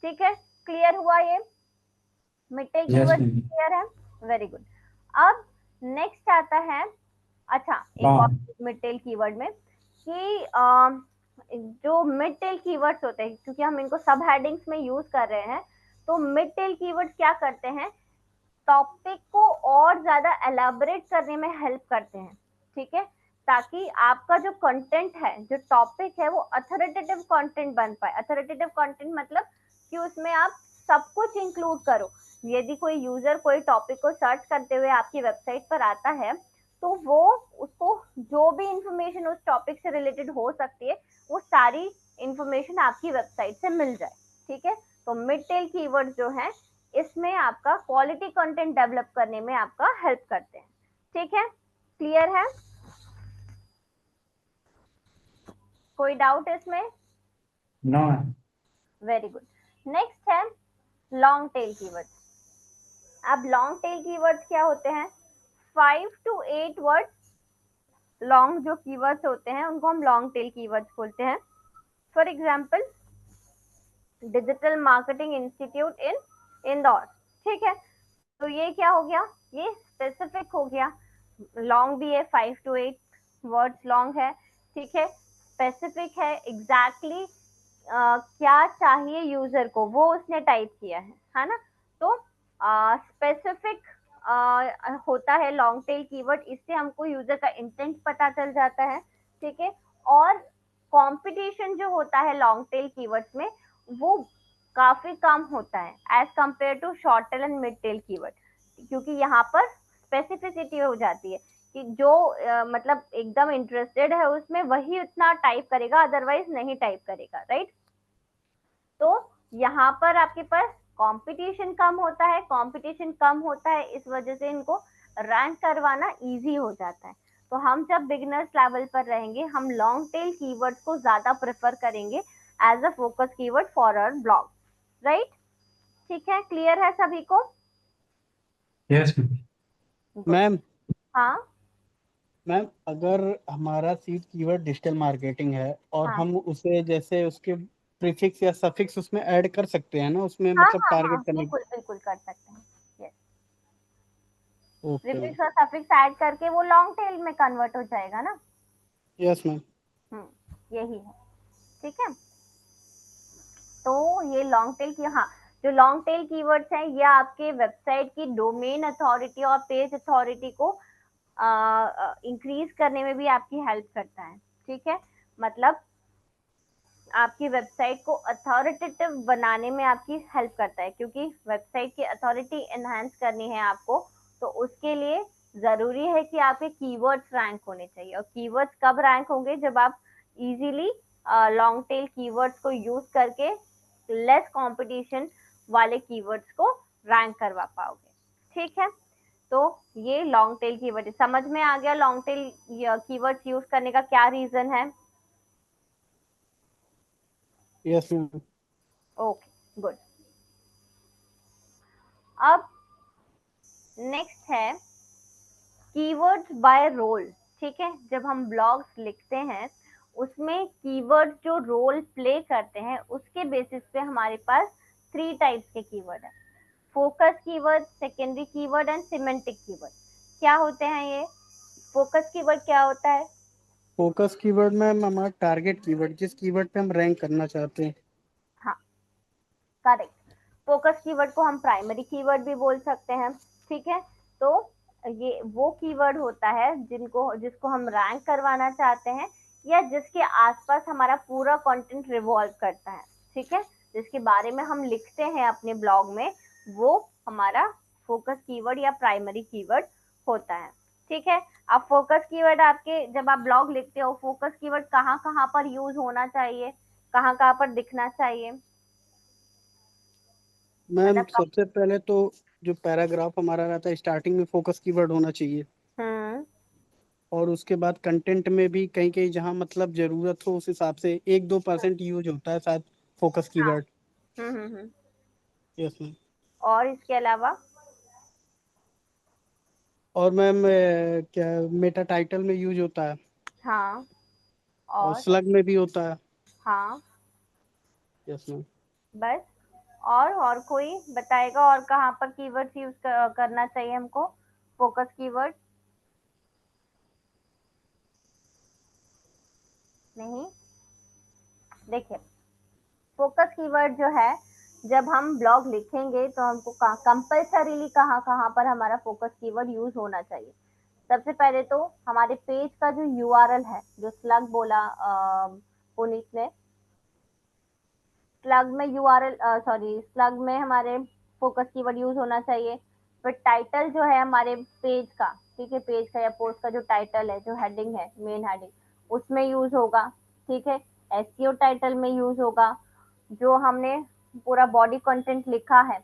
ठीक है। क्लियर हुआ ये मिड टेल कीवर्ड क्लियर है, वेरी गुड। अब नेक्स्ट आता है, अच्छा एक और मिड टेल कीवर्ड में कि जो मिड टेल कीवर्ड्स होते हैं, क्योंकि हम इनको सब हेडिंग्स में यूज कर रहे हैं, तो मिड टेल कीवर्ड्स क्या करते हैं, टॉपिक को और ज्यादा एलाबोरेट करने में हेल्प करते हैं, ठीक है, ताकि आपका जो कंटेंट है, जो टॉपिक है, वो अथॉरिटेटिव कंटेंट बन पाए। अथॉरिटेटिव कंटेंट मतलब कि उसमें आप सब कुछ इंक्लूड करो। यदि कोई यूजर कोई टॉपिक को सर्च करते हुए आपकी वेबसाइट पर आता है तो वो उसको जो भी इंफॉर्मेशन उस टॉपिक से रिलेटेड हो सकती है वो सारी इंफॉर्मेशन आपकी वेबसाइट से मिल जाए, ठीक है। तो मिड टेल कीवर्ड जो है इसमें आपका क्वालिटी कंटेंट डेवलप करने में आपका हेल्प करते हैं, ठीक है। क्लियर है, कोई डाउट इसमें? नो। Very good. नेक्स्ट है लॉन्ग टेल कीवर्ड्स। अब लॉन्ग टेल कीवर्ड्स क्या होते हैं, 5 to 8 वर्ड्स लॉन्ग जो कीवर्ड्स होते हैं उनको हम लॉन्ग टेल कीवर्ड्स बोलते हैं। For example digital marketing institute इन इंदौर, ठीक है, तो ये क्या हो गया, ये स्पेसिफिक हो गया, लॉन्ग भी है, 5 to 8 वर्ड्स लॉन्ग है, ठीक है, स्पेसिफिक है, एग्जैक्टली क्या चाहिए यूजर को वो उसने टाइप किया है ना, तो स्पेसिफिक होता है लॉन्ग टेल कीवर्ड, इससे हमको यूजर का इंटेंट पता चल जाता है, ठीक है। और कंपटीशन जो होता है लॉन्ग टेल कीवर्ड्स में वो काफी कम होता है as compare to short tail and mid tail keyword, क्योंकि यहाँ पर स्पेसिफिसिटी हो जाती है कि जो मतलब एकदम इंटरेस्टेड है उसमें वही उतना टाइप करेगा, अदरवाइज नहीं टाइप करेगा, राइट। तो यहाँ पर आपके पास कंपटीशन कम होता है, कंपटीशन कम होता है, इस वजह से इनको रैंक करवाना इजी हो जाता है। तो हम जब बिगिनर्स लेवल पर रहेंगे हम लॉन्ग टेल कीवर्ड्स को ज्यादा प्रेफर करेंगे as a focus keyword for our blog, right, ठीक है। क्लियर है सभी को? Yes ma'am. हाँ मैम अगर हमारा सीड कीवर्ड डिजिटल मार्केटिंग है और हाँ हम उसे जैसे उसके प्रीफिक्स या सफिक्स उसमें ऐड कर सकते हैं ना, उसमें हाँ मतलब हाँ हाँ, टारगेट करने। बिल्कुल बिल्कुल कर सकते हैं, यस। ओके। प्रीफिक्स और सफिक्स ऐड करके वो लॉन्ग टेल में कन्वर्ट हो जाएगा ना। Yes ma'am. यही है, ठीक है। तो ये लॉन्ग टेल की, हाँ, जो लॉन्ग टेल कीवर्ड्स हैं ये आपके वेबसाइट की डोमेन अथॉरिटी और पेज अथॉरिटी को इंक्रीज करने में भी आपकी हेल्प करता है, ठीक है। मतलब आपकी वेबसाइट को अथॉरिटेटिव बनाने में आपकी हेल्प करता है, क्योंकि वेबसाइट की अथॉरिटी एनहांस करनी है आपको, तो उसके लिए जरूरी है कि आपके कीवर्ड्स रैंक होने चाहिए। और कीवर्ड्स कब रैंक होंगे, जब आप इजीली लॉन्ग टेल कीवर्ड्स को यूज करके लेस कंपटीशन वाले कीवर्ड्स को रैंक करवा पाओगे, ठीक है। तो ये लॉन्ग टेल कीवर्ड है। समझ में आ गया लॉन्ग टेल कीवर्ड्स यूज करने का क्या रीजन है? Yes ma'am. Okay good. अब नेक्स्ट है कीवर्ड्स बाय रोल। ठीक है, जब हम ब्लॉग्स लिखते हैं उसमें कीवर्ड जो रोल प्ले करते हैं उसके बेसिस पे हमारे पास 3 टाइप्स के कीवर्ड है। Focus keyword, secondary keyword and semantic keyword. क्या होते हैं ये? फोकस कीवर्ड क्या होता है? फोकस कीवर्ड में हमारा टारगेट कीवर्ड, जिस कीवर्ड पे हम रैंक करना चाहते हैं। हाँ करेक्ट। फोकस कीवर्ड को हम प्राइमरी कीवर्ड भी बोल सकते हैं। ठीक है, तो ये वो कीवर्ड होता है जिसको हम रैंक करवाना चाहते हैं या जिसके आसपास हमारा पूरा कंटेंट रिवॉल्व करता है। ठीक है, जिसके बारे में हम लिखते हैं अपने ब्लॉग में, वो हमारा फोकस कीवर्ड या प्राइमरी कीवर्ड होता है। ठीक है, अब फोकस कीवर्ड आपके जब आप ब्लॉग लिखते हो, फोकस कीवर्ड कहाँ कहाँ पर यूज होना चाहिए, कहाँ कहाँ पर दिखना चाहिए? मैम मतलब सबसे पहले तो जो पैराग्राफ हमारा रहता है स्टार्टिंग में फोकस कीवर्ड होना चाहिए, हम्म और उसके बाद कंटेंट में भी कहीं कहीं जहाँ मतलब जरूरत हो उस हिसाब से 1-2% यूज होता है शायद फोकस हाँ कीवर्ड। हम्म। Yes ma'am. और इसके अलावा? और मैम क्या मेटा टाइटल में यूज होता है, हाँ और और? स्लग में भी होता है। हाँ यस मैम। बस? और कोई बताएगा और कहाँ पर कीवर्ड्स यूज करना चाहिए हमको फोकस कीवर्ड? नहीं, देखिए फोकस कीवर्ड जो है, जब हम ब्लॉग लिखेंगे तो हमको कंपल्सरीली कहाँ कहाँ पर हमारा फोकस कीवर्ड यूज होना चाहिए। सबसे पहले तो हमारे पेज का जो यूआरएल है, जो स्लग बोला पुनीत ने, स्लग में यूआरएल सॉरी स्लग में हमारे फोकस कीवर्ड यूज होना चाहिए। फिर टाइटल जो है हमारे पेज का, ठीक है, पेज का या पोस्ट का जो टाइटल है, जो हेडिंग है, मेन हेडिंग, उसमें यूज होगा। ठीक है, एसईओ टाइटल में यूज होगा। जो हमने पूरा बॉडी कंटेंट लिखा है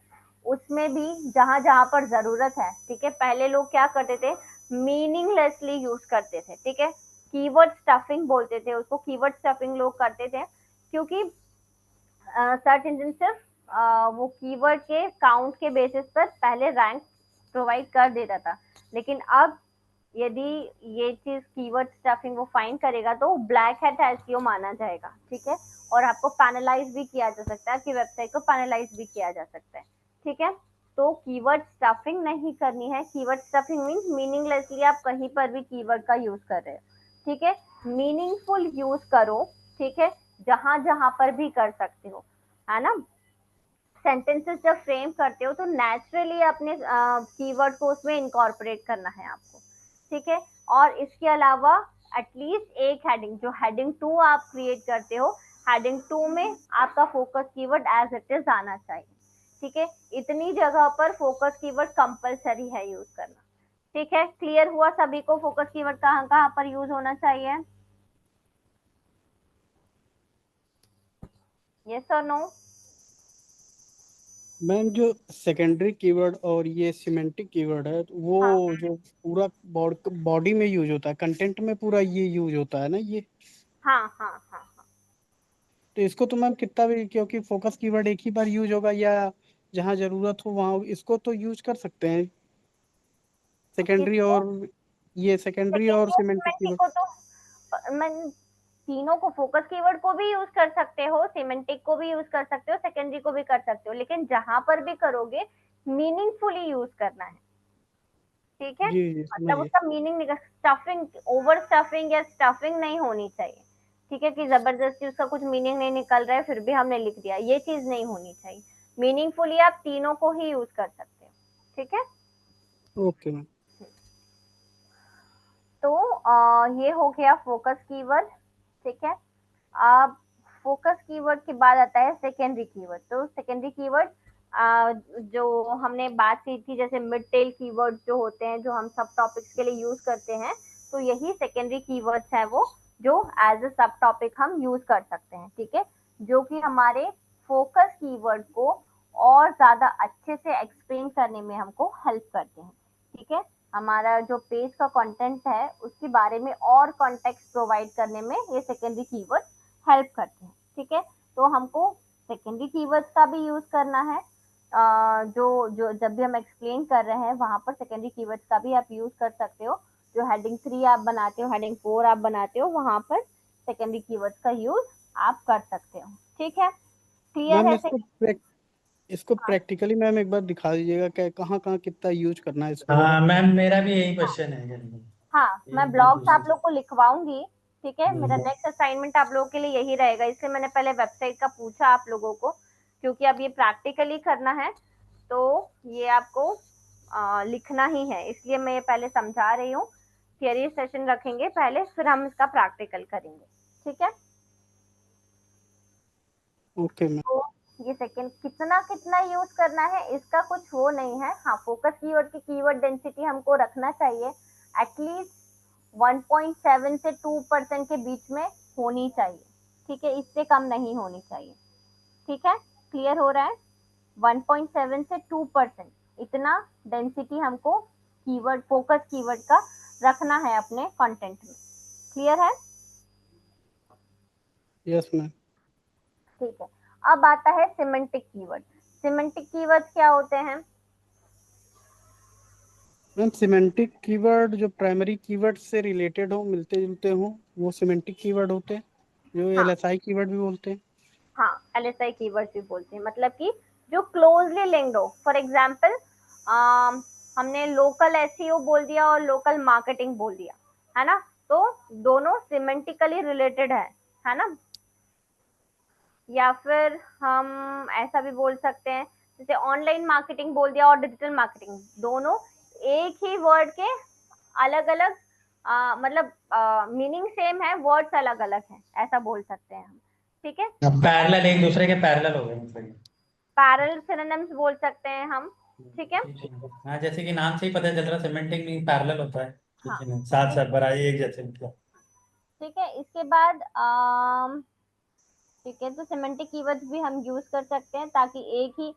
उसमें भी जहां जहां पर जरूरत है। ठीक है, पहले लोग क्या करते थे, मीनिंगलेसली यूज करते थे। ठीक है, कीवर्ड स्टफिंग बोलते थे उसको, कीवर्ड स्टफिंग लोग करते थे क्योंकि सर्च इंजन सिर्फ वो कीवर्ड के काउंट के बेसिस पर पहले रैंक प्रोवाइड कर देता था। लेकिन अब यदि ये चीज कीवर्ड स्टफिंग वो फाइंड करेगा तो ब्लैक हैट एसईओ माना जाएगा। ठीक है, और आपको पैनलाइज भी किया जा सकता है, आपकी वेबसाइट को पैनलाइज भी किया जा सकता है। ठीक है, तो कीवर्ड स्टफिंग नहीं करनी है। कीवर्ड स्टफिंग मीन्स मीनिंगलेसली आप कहीं पर भी कीवर्ड का यूज कर रहे हो। ठीक है, मीनिंगफुल यूज करो। ठीक है, जहां जहां पर भी कर सकते हो, है ना। सेंटेंसेस जब फ्रेम करते हो तो नेचुरली अपने कीवर्ड को उसमें इनकॉर्पोरेट करना है आपको। ठीक है, और इसके अलावा एटलीस्ट एक हेडिंग, जो हेडिंग 2 आप क्रिएट करते हो, हेडिंग 2 में आपका focus keyword as it is आना चाहिए। ठीक है, इतनी जगह पर फोकस कीवर्ड कंपलसरी है यूज करना। ठीक है, क्लियर हुआ सभी को फोकस कीवर्ड कहाँ कहाँ पर यूज होना चाहिए? यस और नो? मैम जो सेकेंडरी कीवर्ड और ये सिमेंटिक कीवर्ड है वो हाँ जो पूरा बॉडी में यूज होता है, कंटेंट में पूरा ये यूज होता है ना ये। हाँ हाँ हाँ हाँ। तो इसको तो मैम कितना भी, क्योंकि फोकस कीवर्ड एक ही बार यूज होगा या जहाँ जरूरत हो वहाँ इसको तो यूज कर सकते हैं, सेकेंडरी किसको? और ये सेकेंडरी और सेकेंडरी और सिमेंटिक सिमेंटिक कीवर्ड। को तो मैं तीनों को, फोकस कीवर्ड को भी यूज कर सकते हो, सिमेंटिक को भी यूज कर सकते हो, सेकेंडरी को भी कर सकते हो, लेकिन जहां पर भी करोगे मीनिंगफुली यूज करना है। ठीक है, जी जी मतलब समझिए। उसका मीनिंग, स्टफिंग, ओवर स्टफिंग या स्टफिंग नहीं होनी चाहिए। ठीक है, कि जबरदस्ती उसका कुछ मीनिंग नहीं निकल रहा है फिर भी हमने लिख दिया, ये चीज नहीं होनी चाहिए। मीनिंगफुली आप तीनों को ही यूज कर सकते हो। ठीक है, ओके मैम। तो ये हो गया फोकस कीवर्ड। ठीक है, अब फोकस कीवर्ड के बाद आता है सेकेंडरी कीवर्ड। तो सेकेंडरी कीवर्ड जो हमने बात की थी, जैसे मिड टेल कीवर्ड जो होते हैं, जो हम सब टॉपिक्स के लिए यूज करते हैं, तो यही सेकेंडरी कीवर्ड्स है वो, जो एज अ सब टॉपिक हम यूज कर सकते हैं। ठीक है, जो कि हमारे फोकस कीवर्ड को और ज्यादा अच्छे से एक्सप्लेन करने में हमको हेल्प करते हैं। ठीक है, हमारा जो पेज का कंटेंट है उसके बारे में और कॉन्टेक्स्ट प्रोवाइड करने में ये सेकेंडरी कीवर्ड हेल्प करते हैं। ठीक है, तो हमको सेकेंडरी कीवर्ड्स का भी यूज करना है। जो जो जब भी हम एक्सप्लेन कर रहे हैं वहां पर सेकेंडरी कीवर्ड्स का भी आप यूज कर सकते हो। जो हेडिंग 3 आप बनाते हो, हेडिंग 4 आप बनाते हो, वहां पर सेकेंडरी कीवर्ड्स का यूज आप कर सकते हो। ठीक है, क्लियर मैम है? इसको प्रैक्टिकली मैम एक बार दिखा दीजिएगा कि कहाँ कहाँ कितना यूज करना है इसको। हाँ मैम, मेरा भी यही क्वेश्चन है। हाँ, मैं ये ब्लॉग्स आप पूछना लोग को लिखवाऊंगी। ठीक है, मेरा हम्म। नेक्स्ट असाइनमेंट आप लोगों के लिए यही रहेगा, इसलिए मैंने पहले वेबसाइट का पूछा आप लोगों को, क्योंकि अब ये प्रैक्टिकली करना है तो ये आपको लिखना ही है, इसलिए मैं ये पहले समझा रही हूँ। थियरी सेशन रखेंगे पहले, फिर हम इसका प्रैक्टिकल करेंगे। ठीक है, ओके मैम। तो ये सेकंड कितना कितना यूज करना है इसका कुछ वो नहीं है। हाँ, फोकस कीवर्ड की कीवर्ड डेंसिटी हमको रखना चाहिए एटलीस्ट 1.7 से 2% के बीच में होनी चाहिए। ठीक है, इससे कम नहीं होनी चाहिए। ठीक है, क्लियर हो रहा है? 1.7 से 2% इतना डेंसिटी हमको कीवर्ड, फोकस कीवर्ड का रखना है अपने कंटेंट में। क्लियर है? Yes ma'am. ठीक है, अब आता है सिमेंटिक कीवर्ड। सिमेंटिक कीवर्ड्स क्या होते हैं? मैम सिमेंटिक कीवर्ड जो प्राइमरी कीवर्ड से रिलेटेड हो, मिलते जुलते हो, वो सिमेंटिक कीवर्ड होते हैं, जो हाँ एलएसआई कीवर्ड भी बोलते हैं। हाँ, एलएसआई कीवर्ड्स भी बोलते हैं, मतलब कि जो क्लोजली लिंक्ड हो। फॉर एग्जांपल हमने लोकल एसईओ बोल दिया और लोकल मार्केटिंग बोल दिया, है ना, तो दोनों सिमेंटिकली रिलेटेड है ना। या फिर हम ऐसा भी बोल सकते हैं, जैसे ऑनलाइन मार्केटिंग बोल दिया और डिजिटल मार्केटिंग, दोनों एक ही वर्ड के अलग अलग मतलब मीनिंग सेम है, वर्ड्स अलग अलग हैं, ऐसा बोल सकते हैं हम। ठीक है, पैरेलल, एक दूसरे के पैरेलल हो गए मतलब। पैरेलल सिनोनिम्स बोल सकते हैं हम। ठीक है, हाँ, जैसे कि नाम से ही पता चल रहा है, सिमेंटिक मीन पैरेलल होता है। हाँ, ठीक है, साथ साथ बराबर एक जैसे मतलब। ठीक है, इसके बाद ठीक है, तो सिमेंटिक कीवर्ड्स भी हम यूज कर सकते हैं, ताकि एक ही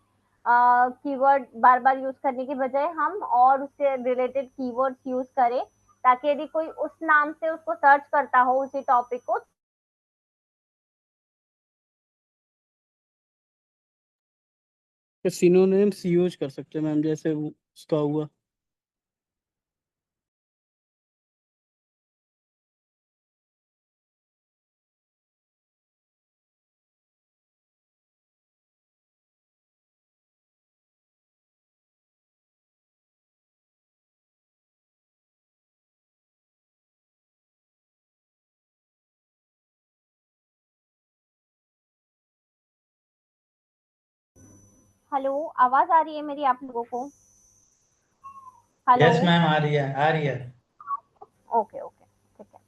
कीवर्ड बार बार यूज करने के बजाय हम और उससे रिलेटेड कीवर्ड्स यूज करें, ताकि यदि कोई उस नाम से उसको सर्च करता हो उसी टॉपिक को। सिनोनिम्स यूज कर सकते हैं मैम, जैसे उसका हुआ। हेलो, आवाज आ रही है मेरी आप लोगों को? हेलो, यस मैम, आ रही है, आ रही है। ओके ओके, ठीक है।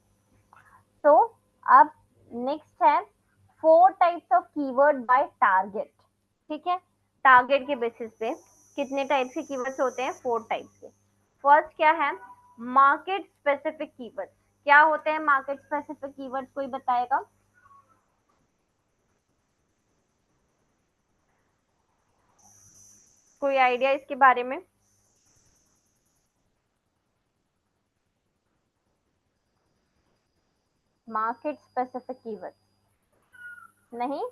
तो अब नेक्स्ट है 4 types of keyword by target. ठीक है, टारगेट के बेसिस पे कितने टाइप्स के कीवर्ड्स होते हैं? 4 टाइप्स के। फर्स्ट क्या है? Market specific keywords. क्या होते हैं मार्केट स्पेसिफिक कीवर्ड्स, कोई बताएगा? कोई आइडिया इसके बारे में? मार्केट स्पेसिफिक कीवर्ड्स नहीं?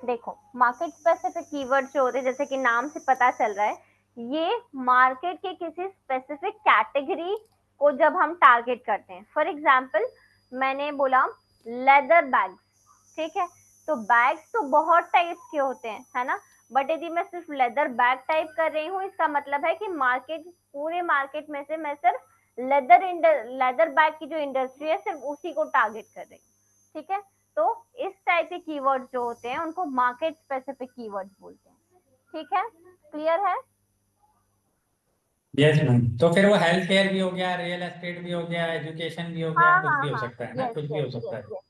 देखो, मार्केट स्पेसिफिक कीवर्ड्स जो होते हैं, जैसे कि नाम से पता चल रहा है, ये मार्केट के किसी स्पेसिफिक कैटेगरी को जब हम टारगेट करते हैं। फॉर एग्जांपल मैंने बोला लेदर बैग्स। ठीक है, तो बैग्स तो बहुत टाइप्स के होते हैं, है ना, बट यदि मैं सिर्फ लेदर बैग टाइप कर रही हूँ, इसका मतलब है कि मार्केट, पूरे मार्केट में से मैं सिर्फ लेदर बैग की जो इंडस्ट्री है सिर्फ उसी को टारगेट कर रही हूँ। ठीक है, तो इस टाइप के कीवर्ड्स जो होते हैं उनको मार्केट स्पेसिफिक कीवर्ड्स बोलते हैं। ठीक है, क्लियर है? यस मैम, तो फिर वो हेल्थ केयर भी हो गया, रियल एस्टेट भी हो गया, एजुकेशन भी हो गया, हाँ कुछ हाँ भी हो हाँ, सकता है ना, यस कुछ भी यस हो सकता यस है। यस,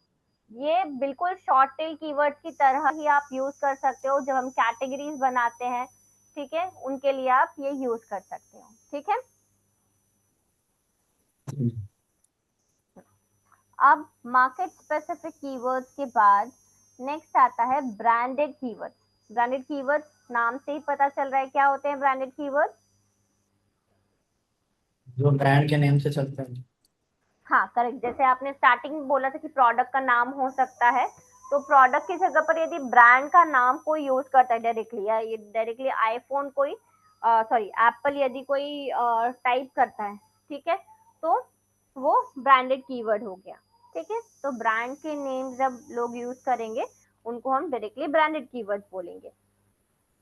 ये बिल्कुल शॉर्ट टेल कीवर्ड्स की तरह ही आप यूज कर सकते हो, जब हम कैटेगरीज बनाते हैं। ठीक है, उनके लिए आप ये यूज कर सकते हो। ठीक है, अब मार्केट स्पेसिफिक कीवर्ड्स के बाद नेक्स्ट आता है ब्रांडेड कीवर्ड्स। ब्रांडेड कीवर्ड्स नाम से ही पता चल रहा है क्या होते हैं ब्रांडेड कीवर्ड्स। जो ब्रांड के नेम से चलते हैं। हाँ करेक्ट, जैसे आपने स्टार्टिंग में बोला था कि प्रोडक्ट का नाम हो सकता है, तो प्रोडक्ट की जगह पर यदि ब्रांड का नाम कोई यूज करता है डायरेक्टली, या ये डायरेक्टली आईफोन कोई सॉरी एप्पल यदि कोई टाइप करता है, ठीक है, तो वो ब्रांडेड कीवर्ड हो गया। ठीक है, तो ब्रांड के नेम जब लोग यूज करेंगे उनको हम डायरेक्टली ब्रांडेड कीवर्ड बोलेंगे।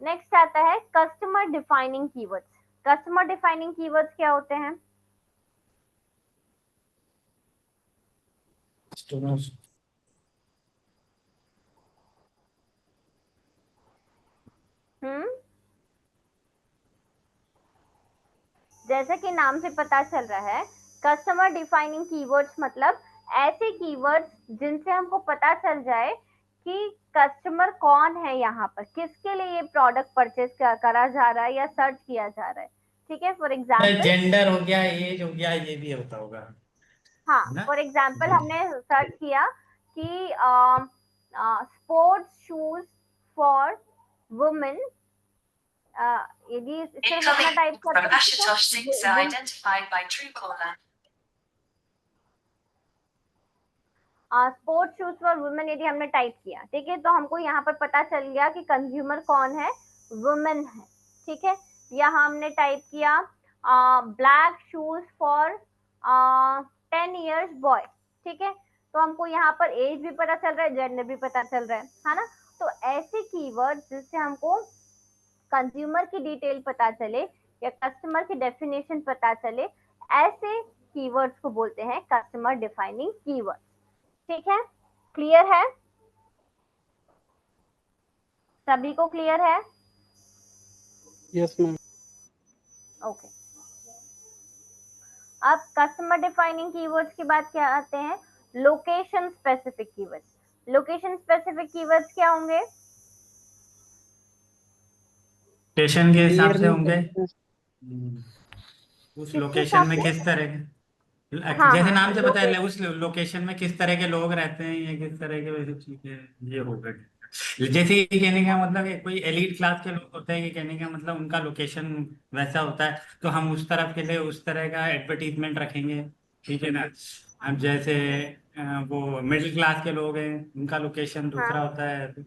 नेक्स्ट आता है customer defining keywords. Customer defining keywords क्या होते हैं? जैसा कि नाम से पता चल रहा है, कस्टमर डिफाइनिंग कीवर्ड्स मतलब ऐसे कीवर्ड्स जिनसे हमको पता चल जाए कि कस्टमर कौन है, यहाँ पर किसके लिए ये प्रोडक्ट परचेज करा जा रहा है या सर्च किया जा रहा है। ठीक है, फॉर एग्जाम्पल जेंडर हो गया, एज हो गया, ये भी होता होगा हाँ, ना। फॉर एग्जाम्पल हमने सर्च किया कि स्पोर्ट्स शूज फॉर वुमेन, यदि सिर्फ अपना टाइप करते हैं स्पोर्ट्स शूज फॉर वुमेन यदि हमने टाइप किया, ठीक है, तो हमको यहाँ पर पता चल गया कि कंज्यूमर कौन है, वुमेन है। ठीक है, यहाँ हमने टाइप किया black shoes for 10 years boy, ठीक है, तो हमको यहाँ पर एज भी पता चल रहा है, जेंडर भी पता चल रहा है ना। तो ऐसे कीवर्ड जिससे हमको कंज्यूमर की डिटेल पता चले या कस्टमर की डेफिनेशन पता चले, ऐसे कीवर्ड्स को बोलते हैं कस्टमर डिफाइनिंग कीवर्ड। ठीक है, क्लियर है, सभी को क्लियर है? Yes ma'am. ओके, अब कस्टमर डिफाइनिंग कीवर्ड्स के बाद क्या आते हैं? Location specific keywords. Location specific keywords क्या होंगे? लोकेशन के हिसाब क्लियर से नहीं होंगे। करते हैं। उस किसके लोकेशन हिसाब में से? किस तरह हाँ जैसे हाँ, नाम से पता है उस लोकेशन में किस तरह के लोग रहते हैं या किस तरह के वैसे चीजें, ये होगा। जैसे कि कहने का मतलब है कोई एलीट क्लास के लोग होते हैं, कि कहने का मतलब उनका लोकेशन वैसा होता है, तो हम उस तरफ के लिए उस तरह का एडवर्टीजमेंट रखेंगे। ठीक है ना। अब जैसे वो मिडिल क्लास के लोग हैं, उनका लोकेशन दूसरा हाँ, होता है।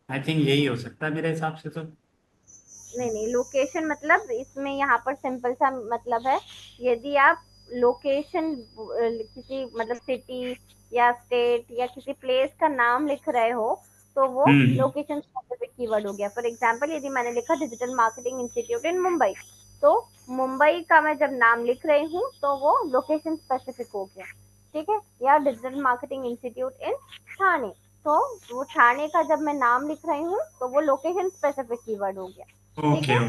आई थिंक यही हो सकता है मेरे हिसाब से तो। नहीं नहीं, लोकेशन मतलब इसमें यहाँ पर सिंपल सा मतलब है, यदि आप लोकेशन किसी मतलब सिटी या स्टेट या किसी प्लेस का नाम लिख रहे हो तो वो हम्म। लोकेशन स्पेसिफिक कीवर्ड हो गया। फॉर एग्जांपल यदि मैंने लिखा डिजिटल मार्केटिंग इंस्टीट्यूट इन मुंबई, तो मुंबई का मैं जब नाम लिख रही हूँ तो वो लोकेशन स्पेसिफिक हो गया। ठीक है, या डिजिटल मार्केटिंग इंस्टीट्यूट इन ठाणे, तो वो ठाणे का जब मैं नाम लिख रही हूँ तो वो लोकेशन स्पेसिफिक कीवर्ड हो गया। ठीक ओके है,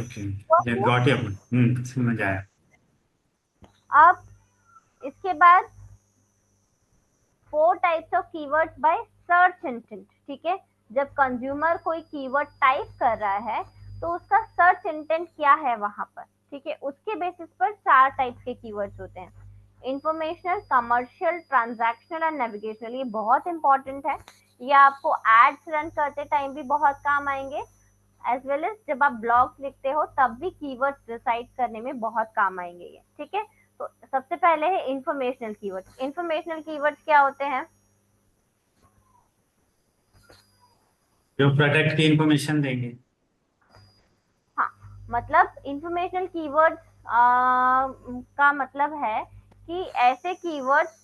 ओके, गॉट इट। समझ आया। अब इसके बाद 4 types of keywords by search intent. ठीक है, जब कंज्यूमर कोई कीवर्ड टाइप कर रहा है तो उसका सर्च इंटेंट क्या है वहां पर। ठीक है, उसके बेसिस पर 4 टाइप्स के कीवर्ड्स होते हैं, informational, commercial, transactional and navigational. ये बहुत इंपॉर्टेंट है, ये आपको एड्स रन करते टाइम भी बहुत काम आएंगे, एज वेल एज जब आप ब्लॉग्स लिखते हो तब भी कीवर्ड्स डिसाइड करने में बहुत काम आएंगे ये। ठीक है, तो सबसे पहले है इंफॉर्मेशनल कीवर्ड्स। इंफॉर्मेशनल कीवर्ड्स क्या होते हैं? जो प्रोडक्ट की इंफॉर्मेशन देंगे। हाँ, मतलब इंफॉर्मेशनल कीवर्ड्स का मतलब है कि ऐसे कीवर्ड्स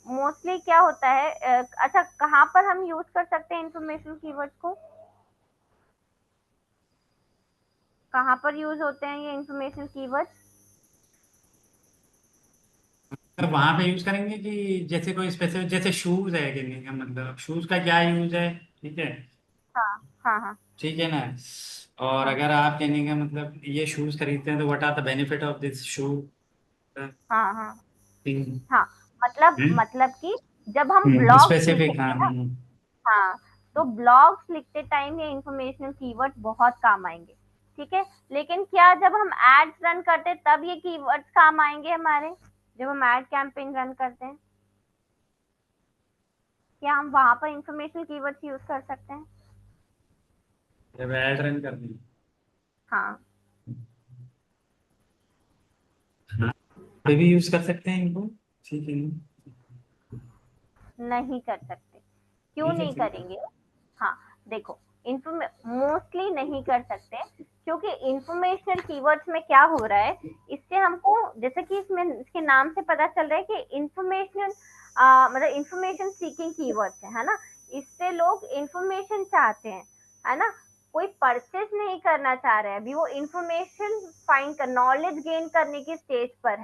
मोस्टली क्या होता है, अच्छा कहाँ पर हम यूज कर सकते हैं इंफॉर्मेशनल कीवर्ड्स को, कहाँ पर यूज होते हैं ये इंफॉर्मेशनल कीवर्ड्स? तो वहां पे यूज करेंगे कि जैसे कोई स्पेसिफिक, जैसे शूज है, कहने का मतलब शूज का क्या यूज है। ठीक है। हाँ हाँ हाँ ठीक है ना। और हाँ अगर आप कहने का मतलब ये शूज खरीदते हैं तो what are the benefit of this shoe. हाँ हाँ हम्म। हाँ, मतलब कि जब हम ब्लॉग्स स्पेसिफिक, हाँ। लिखेंगे ना, हाँ, तो ब्लॉग्स लिखते टाइम ये इंफॉर्मेशनल कीवर्ड बहुत काम आएंगे। ठीक है, लेकिन क्या जब हम एड्स रन करते हैं तब ये कीवर्ड्स काम आएंगे हमारे, जब हम एड कैंपेन रन करते हैं, क्या हम वहां पर इंफॉर्मेशनल कीवर्ड्स यूज कर सकते हैं? जब ऐड रन करनी है। हाँ पे भी यूज कर सकते हैं इनको, ठीक है? नहीं कर सकते। क्यों नहीं कर नहीं सकते। करेंगे? हाँ देखो, मोस्टली नहीं कर सकते क्योंकि इंफॉर्मेशनल कीवर्ड्स में क्या हो रहा है, इससे हमको जैसे कि इसमें इसके नाम से पता चल रहा है कि इंफॉर्मेशन मतलब इंफॉर्मेशन सीकिंग कीवर्ड्स है ना। इससे लोग इंफॉर्मेशन चाहते हैं, है ना। कोई परचेज नहीं करना चाह रहे हैं, अभी वो इंफॉर्मेशन फाइंड कर, नॉलेज गेन करने की स्टेज पर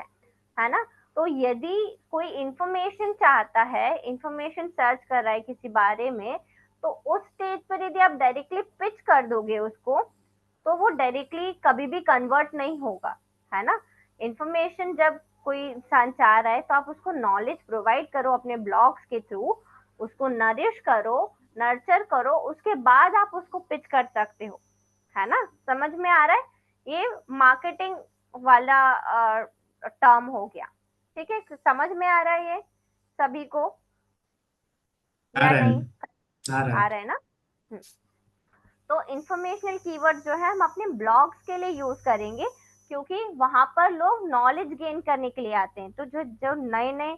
है ना। तो यदि कोई इंफॉर्मेशन चाहता है, इंफॉर्मेशन सर्च कर रहा है किसी बारे में, तो उस स्टेज पर यदि आप डायरेक्टली पिच कर दोगे उसको, तो वो डायरेक्टली कभी भी कन्वर्ट नहीं होगा, है ना। इंफॉर्मेशन जब कोई इंसान चाह रहा है तो आप उसको नॉलेज प्रोवाइड करो अपने ब्लॉग्स के थ्रू, उसको नरिश करो, नर्चर करो, उसके बाद आप उसको पिच कर सकते हो, है ना। समझ में आ रहा है? ये मार्केटिंग वाला टर्म हो गया, ठीक है। समझ में आ रहा है ये सभी को आ या रहा है, नहीं? आ रहा आ है। रहा है ना। तो इंफॉर्मेशनल कीवर्ड जो है हम अपने ब्लॉग्स के लिए यूज करेंगे, क्योंकि वहां पर लोग नॉलेज गेन करने के लिए आते हैं। तो जो जो नए नए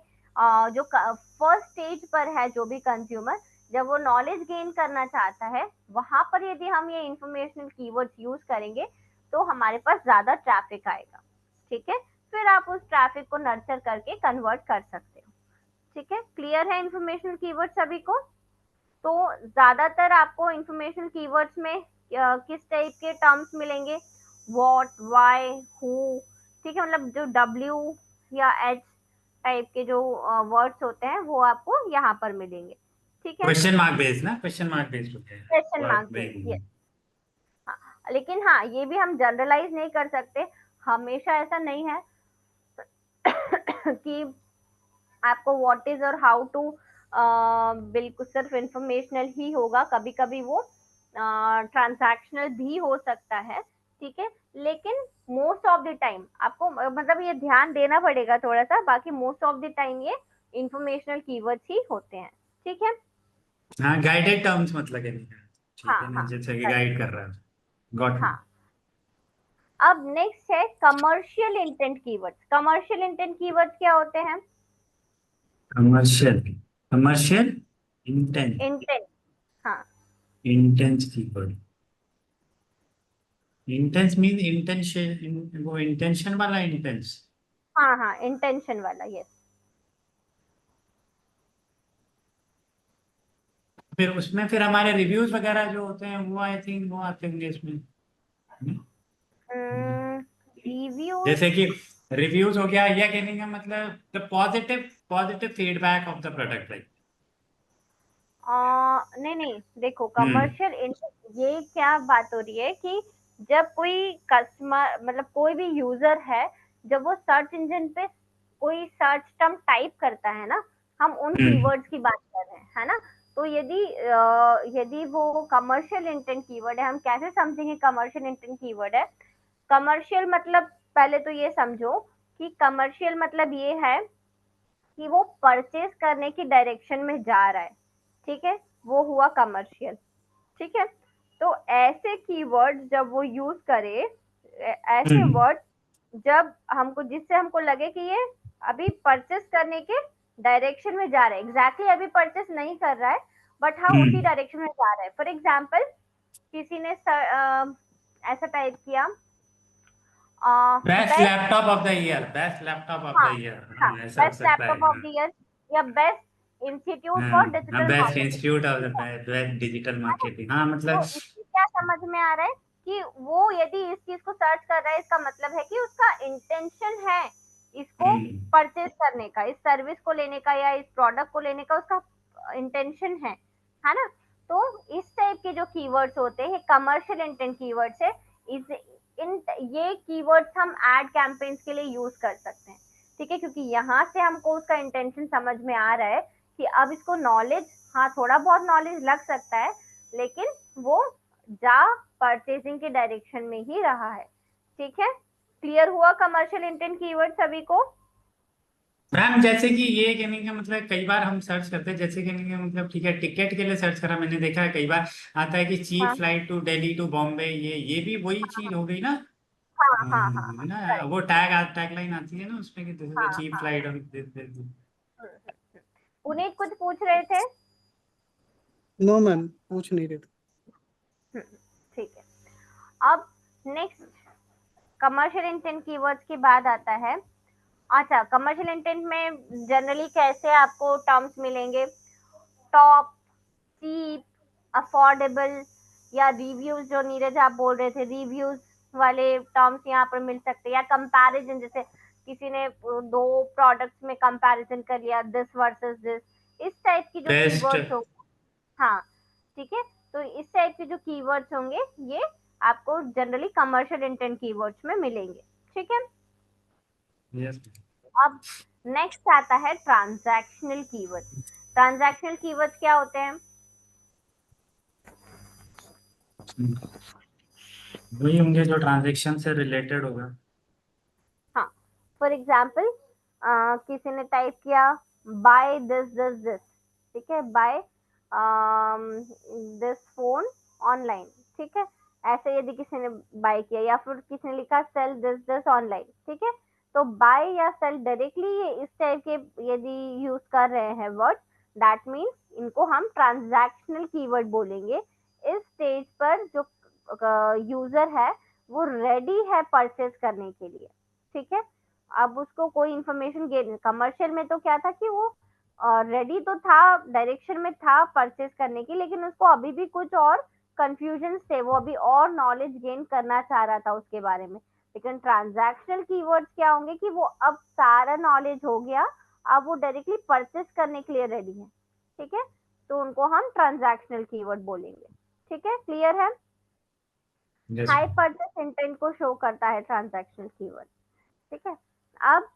जो फर्स्ट स्टेज पर है जो भी कंज्यूमर, जब वो नॉलेज गेन करना चाहता है, वहां पर यदि हम ये इंफॉर्मेशनल कीवर्ड्स यूज करेंगे तो हमारे पास ज्यादा ट्रैफिक आएगा, ठीक है। फिर आप उस ट्रैफिक को नर्चर करके कन्वर्ट कर सकते हो, ठीक है। क्लियर है इंफॉर्मेशनल कीवर्ड सभी को? तो ज्यादातर आपको इंफॉर्मेशन कीवर्ड्स में किस टाइप के टर्म्स मिलेंगे? व्हाट, व्हाई, हु, ठीक है। मतलब जो डब्ल्यू या एच टाइप के जो वर्ड्स होते हैं वो आपको यहाँ पर मिलेंगे, ठीक है। क्वेश्चन मार्क बेस्ड ना, क्वेश्चन मार्क बेस्ड होते हैं। क्वेश्चन मार्क वर्ड बेस्ड, में। यस। हाँ, लेकिन हाँ ये भी हम जनरलाइज नहीं कर सकते, हमेशा ऐसा नहीं है कि आपको व्हाट इज और हाउ टू बिल्कुल सिर्फ इंफॉर्मेशनल ही होगा, कभी कभी वो ट्रांजैक्शनल भी हो सकता है, ठीक है। लेकिन मोस्ट ऑफ द टाइम आपको मतलब ये ध्यान देना पड़ेगा थोड़ा सा, बाकी मोस्ट ऑफ द टाइम ये इंफॉर्मेशनल कीवर्ड्स ही होते हैं, ठीक है। हाँ, गाइडेड टर्म्स मतलब है, ठीक हाँ है ना, हाँ जैसे कि right, गाइड कर रहा है। गॉट हाँ। अब नेक्स्ट है commercial intent keywords. Commercial intent keywords क्या होते हैं? कमर्शियल, कमर्शियल इंटेंस, इंटेंट, हाँ intense keyword. Intense mean intention, वो इंटेंशन वाला इंटेंस। हाँ हाँ इंटेंशन वाला, यस। फिर उसमें फिर हमारे रिव्यूज वगैरह जो होते हैं वो आई थिंक वो आते होंगे इसमें। रिव्यूज, जैसे कि रिव्यूज हो गया, या कहने का मतलब the positive positive feedback of the product, like. नहीं नहीं, देखो हम्म। कमर्शियल ये क्या बात हो रही है कि जब कोई कस्टमर मतलब कोई भी यूजर है, जब वो सर्च इंजन पे कोई सर्च टर्म टाइप करता है ना, हम उन हम्म। कीवर्ड्स की बात कर रहे हैं, है ना। तो यदि वो कमर्शियल इंटेंट कीवर्ड है, हम कैसे समझेंगे कमर्शियल इंटेंट कीवर्ड है? कमर्शियल मतलब पहले तो ये समझो कि कमर्शियल मतलब ये है कि वो परचेज करने की डायरेक्शन में जा रहा है, ठीक है, वो हुआ कमर्शियल, ठीक है। तो ऐसे कीवर्ड जब वो यूज करे, ऐसे हम्म। वर्ड जब हमको जिससे हमको लगे कि ये अभी परचेस करने के डायरेक्शन में जा रहा है, एग्जैक्टली अभी परचेस नहीं कर रहा है बट हाँ उसी हम्म। डायरेक्शन में जा रहा है। फॉर एग्जाम्पल किसी ने ऐसा टाइप किया best best, laptop off the year, best laptop off the हाँ ईयर, हाँ, ऐसा हो बेस्ट सकता है। लैपटॉप ऑफ द ईयर या बेस्ट इंस्टीट्यूट फॉर हाँ, digital best marketing, institute of the, ठीक है, बेस्ट डिजिटल है ना। मार्केटिंग, हाँ मतलब। तो इससे क्या समझ में आ रहा है कि वो यदि इस चीज को सर्च कर रहा है, इसका मतलब है कि उसका इंटेंशन है इसको हम्म। परचेज करने का, इस सर्विस को लेने का या इस प्रोडक्ट को लेने का उसका इंटेंशन है ना। तो इस टाइप के जो कीवर्ड्स होते हैं कमर्शियल इंटेंट कीवर्ड्स है। इस इन ये कीवर्ड्स हम एड कैंपेन्स के लिए यूज कर सकते हैं, ठीक है, क्योंकि यहाँ से हमको उसका इंटेंशन समझ में आ रहा है कि अब इसको नॉलेज, हाँ थोड़ा बहुत नॉलेज लग सकता है, लेकिन वो जा परचेजिंग के डायरेक्शन में ही रहा है, ठीक है। क्लियर हुआ कमर्शियल इंटेंट कीवर्ड सभी को? मैम जैसे कि ये कहने का मतलब कई बार हम सर्च करते हैं, जैसे कहने का मतलब ठीक है, टिकट के लिए सर्च करा मैंने, देखा है कई बार आता है कि चीप हाँ flight to Delhi to Bombay, ये भी वही चीज हो गई ना। हाँ हाँ, हाँ हाँ हाँ, ना करेक्ट। वो टैग लाइन आती है ना उसमें कि दिस इज हाँ अ चीप हाँ। फ्लाइट और पुनीत कुछ पूछ रहे थे? नो मैम, पूछ नहीं रहे थे। ठीक है। अब नेक्स्ट कमर्शियल इंटेंट कीवर्ड्स की बात आता है। अच्छा, कमर्शियल इंटेंट में जनरली कैसे आपको टर्म्स मिलेंगे? टॉप, चीप, अफोर्डेबल, या रिव्यूज, जो नीरज आप बोल रहे थे, रिव्यूज वाले टर्म्स यहाँ पर मिल सकते हैं, या कंपैरिजन, जैसे किसी ने दो प्रोडक्ट्स में कंपैरिजन कर लिया, दिस वर्सेस दिस, इस टाइप की जो बेस्ट। कीवर्ड्स हो। हाँ, ठीक है। तो इस टाइप के जो कीवर्ड्स होंगे ये आपको जनरली कमर्शियल इंटेंट कीवर्ड्स में मिलेंगे। ठीक है। यस। अब नेक्स्ट आता है ट्रांजैक्शनल कीवर्ड। ट्रांजैक्शनल कीवर्ड्स क्या होते हैं? वही होंगे जो ट्रांजेक्शन से रिलेटेड होगा। हाँ, फॉर एग्जाम्पल किसी ने टाइप किया बाय दिस दिस दिस, ठीक है, बाय दिस फोन ऑनलाइन, ठीक है, ऐसे यदि किसी ने बाय किया, या फिर किसी ने लिखा सेल दिस दिस ऑनलाइन, ठीक है, तो बाय या सेल डायरेक्टली ये इस टाइप के यदि यूज कर रहे हैं वर्ड, दैट मीन्स इनको हम ट्रांजैक्शनल कीवर्ड बोलेंगे। इस स्टेज पर जो यूजर है वो रेडी है परचेज करने के लिए, ठीक है। अब उसको कोई इंफॉर्मेशन गेन, कमर्शियल में तो क्या था कि वो रेडी तो था, डायरेक्शन में था परचेज करने की, लेकिन उसको अभी भी कुछ और कंफ्यूजन थे, वो अभी और नॉलेज गेन करना चाह रहा था उसके बारे में। लेकिन ट्रांजैक्शनल कीवर्ड्स क्या होंगे कि वो अब सारा नॉलेज हो गया, अब वो डायरेक्टली परचेज करने के लिए रेडी है, ठीक है, तो उनको हम ट्रांजैक्शनल कीवर्ड बोलेंगे। ठीक है, क्लियर है? यस। हाई परचेज इंटेंट को शो करता है ट्रांजैक्शनल कीवर्ड। ठीक है। अब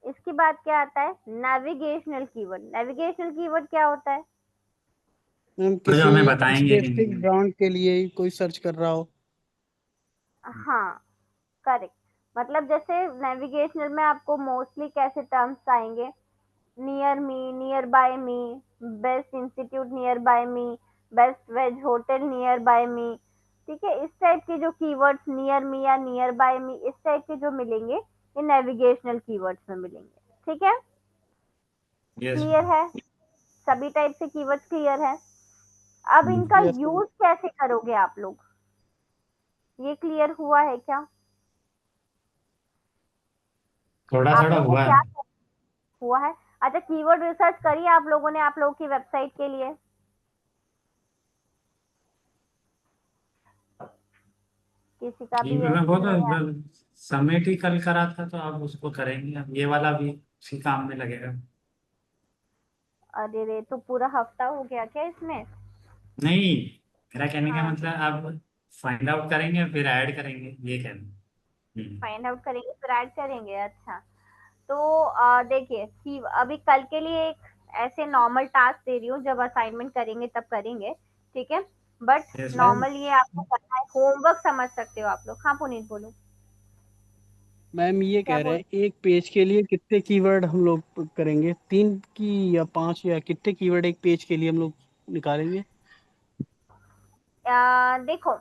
इसके बाद क्या आता है? Navigational keyword. नेविगेशनल कीवर्ड क्या होता है? मैम और जो किसी हमें बताएंगे कि स्पेसिफिक ब्रांड के लिए ही कोई सर्च कर रहा हो। हाँ, करेक्ट। मतलब जैसे नेविगेशनल में आपको मोस्टली कैसे टर्म्स आएंगे? Near me, near by me, best institute near by me, best veg hotel near by me, ठीक है, इस टाइप के जो कीवर्ड्स नियर मी या नियर बाय मी, इस टाइप के जो मिलेंगे ये नेविगेशनल कीवर्ड्स में मिलेंगे। ठीक है, यस। क्लियर है? सभी टाइप से कीवर्ड्स क्लियर है? अब इनका यस मैम। यूज कैसे करोगे आप लोग, ये क्लियर हुआ है क्या? थोड़ा आप थोड़ा लोग को हुआ क्या है। हुआ है? अच्छा, कीवर्ड रिसर्च करी आप लोगों ने आप लोगों की वेबसाइट के लिए? किसी का भी मैं यस वो नहीं है? तो सबमिट ही कल करा था, तो आप उसको करेंगे, अब ये वाला भी उसी काम में लगेगा। अरे रे, तो पूरा हफ्ता हो गया क्या इसमें? नहीं, मेरा कहने का हाँ, मतलब आप फाइंड आउट करेंगे फिर ऐड करेंगे, ये कहना। फाइंड आउट करेंगे फिर ऐड करेंगे। अच्छा, तो देखिए कि अभी कल के लिए एक ऐसे नॉर्मल टास्क दे रही हूँ, जब असाइनमेंट करेंगे तब करेंगे, ठीक है, but yes ma'am. Ma'am normal ये आपको करना है, होमवर्क समझ सकते हो आप लोग। हाँ पुनीत बोलो। मैम ये क्या कह रहे बोल? हैं एक पेज के लिए कितने कीवर्ड हम लोग करेंगे, 3 की या 5, या कितने कीवर्ड एक पेज के लिए हम लोग निकालेंगे? देखो,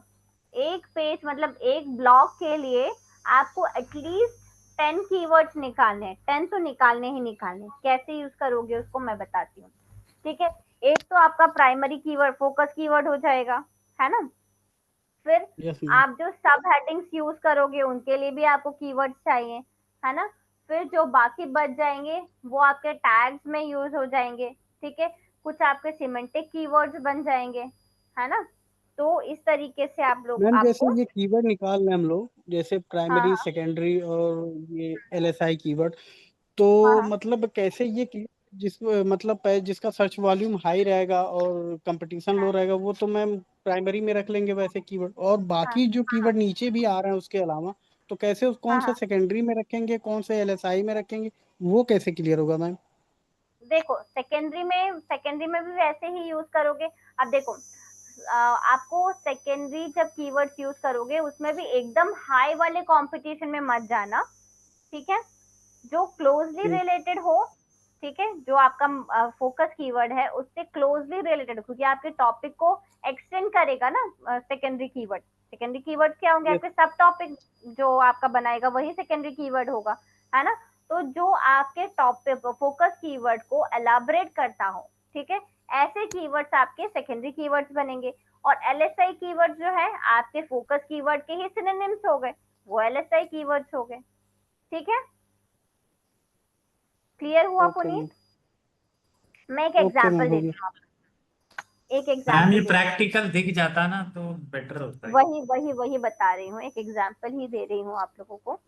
एक पेज मतलब एक ब्लॉग के लिए आपको एटलीस्ट 10 कीवर्ड्स निकालने हैं। 10 तो निकालने ही निकालने। कैसे यूज करोगे उसको मैं बताती हूँ। ठीक है, एक तो आपका प्राइमरी कीवर्ड, फोकस कीवर्ड हो जाएगा, है ना। फिर यस मैम। आप जो सब हेडिंग्स यूज करोगे उनके लिए भी आपको कीवर्ड्स चाहिए, है ना। फिर जो बाकी बच जाएंगे वो आपके टैग्स में यूज हो जाएंगे, ठीक है, कुछ आपके सिमेंटिक कीवर्ड्स बन जाएंगे, है ना। तो इस तरीके से आप लोग मैम जैसे आपको। ये कीवर्ड निकाल रहे हैं हम लोग, जैसे हाँ प्राइमरी, हाँ सेकेंडरी और ये LSI कीवर्ड, हाँ तो हाँ मतलब कैसे ये जिस मतलब जिसका सर्च वॉल्यूम हाई रहेगा और कंपटीशन लो हाँ रहेगा, वो तो मैम प्राइमरी में रख लेंगे वैसे कीवर्ड, और हाँ बाकी जो हाँ कीवर्ड नीचे भी आ रहे हैं उसके अलावा, तो कैसे कौन हाँ से हाँ। सेकेंडरी में रखेंगे, कौन से LSI में रखेंगे, वो कैसे क्लियर होगा मैम? देखो, सेकेंडरी में भी वैसे ही यूज करोगे। अब देखो, आपको सेकेंडरी जब कीवर्ड्स यूज करोगे उसमें भी एकदम हाई वाले कंपटीशन में मत जाना, ठीक है। जो क्लोजली ठीक। रिलेटेड हो, ठीक है, जो आपका फोकस कीवर्ड है उससे क्लोजली रिलेटेड हो, क्योंकि आपके टॉपिक को एक्सटेंड करेगा ना सेकेंडरी कीवर्ड। सेकेंडरी कीवर्ड क्या होंगे? Yes. आपके सब टॉपिक जो आपका बनाएगा वही सेकेंडरी कीवर्ड होगा, है ना। तो जो आपके टॉपिक फोकस कीवर्ड को एलाबरेट करता हो, ठीक है, ऐसे कीवर्ड्स आपके सेकेंडरी कीवर्ड्स बनेंगे। और एलएसआई कीवर्ड जो है आपके फोकस कीवर्ड के ही सिनोनिम्स हो गए, वो एलएसआई कीवर्ड्स हो गए। ठीक है, क्लियर हुआ Okay, पुनीत? ma'am. मैं एक Okay, एग्जांपल ma'am, हो देती गया। हूँ आपको। एक मैम एग्जांपल ये दे प्रैक्टिकल दिख जाता ना तो बेटर होता है। वही बता रही हूँ, एक एग्जांपल ही दे रही हूँ आप लोगों को।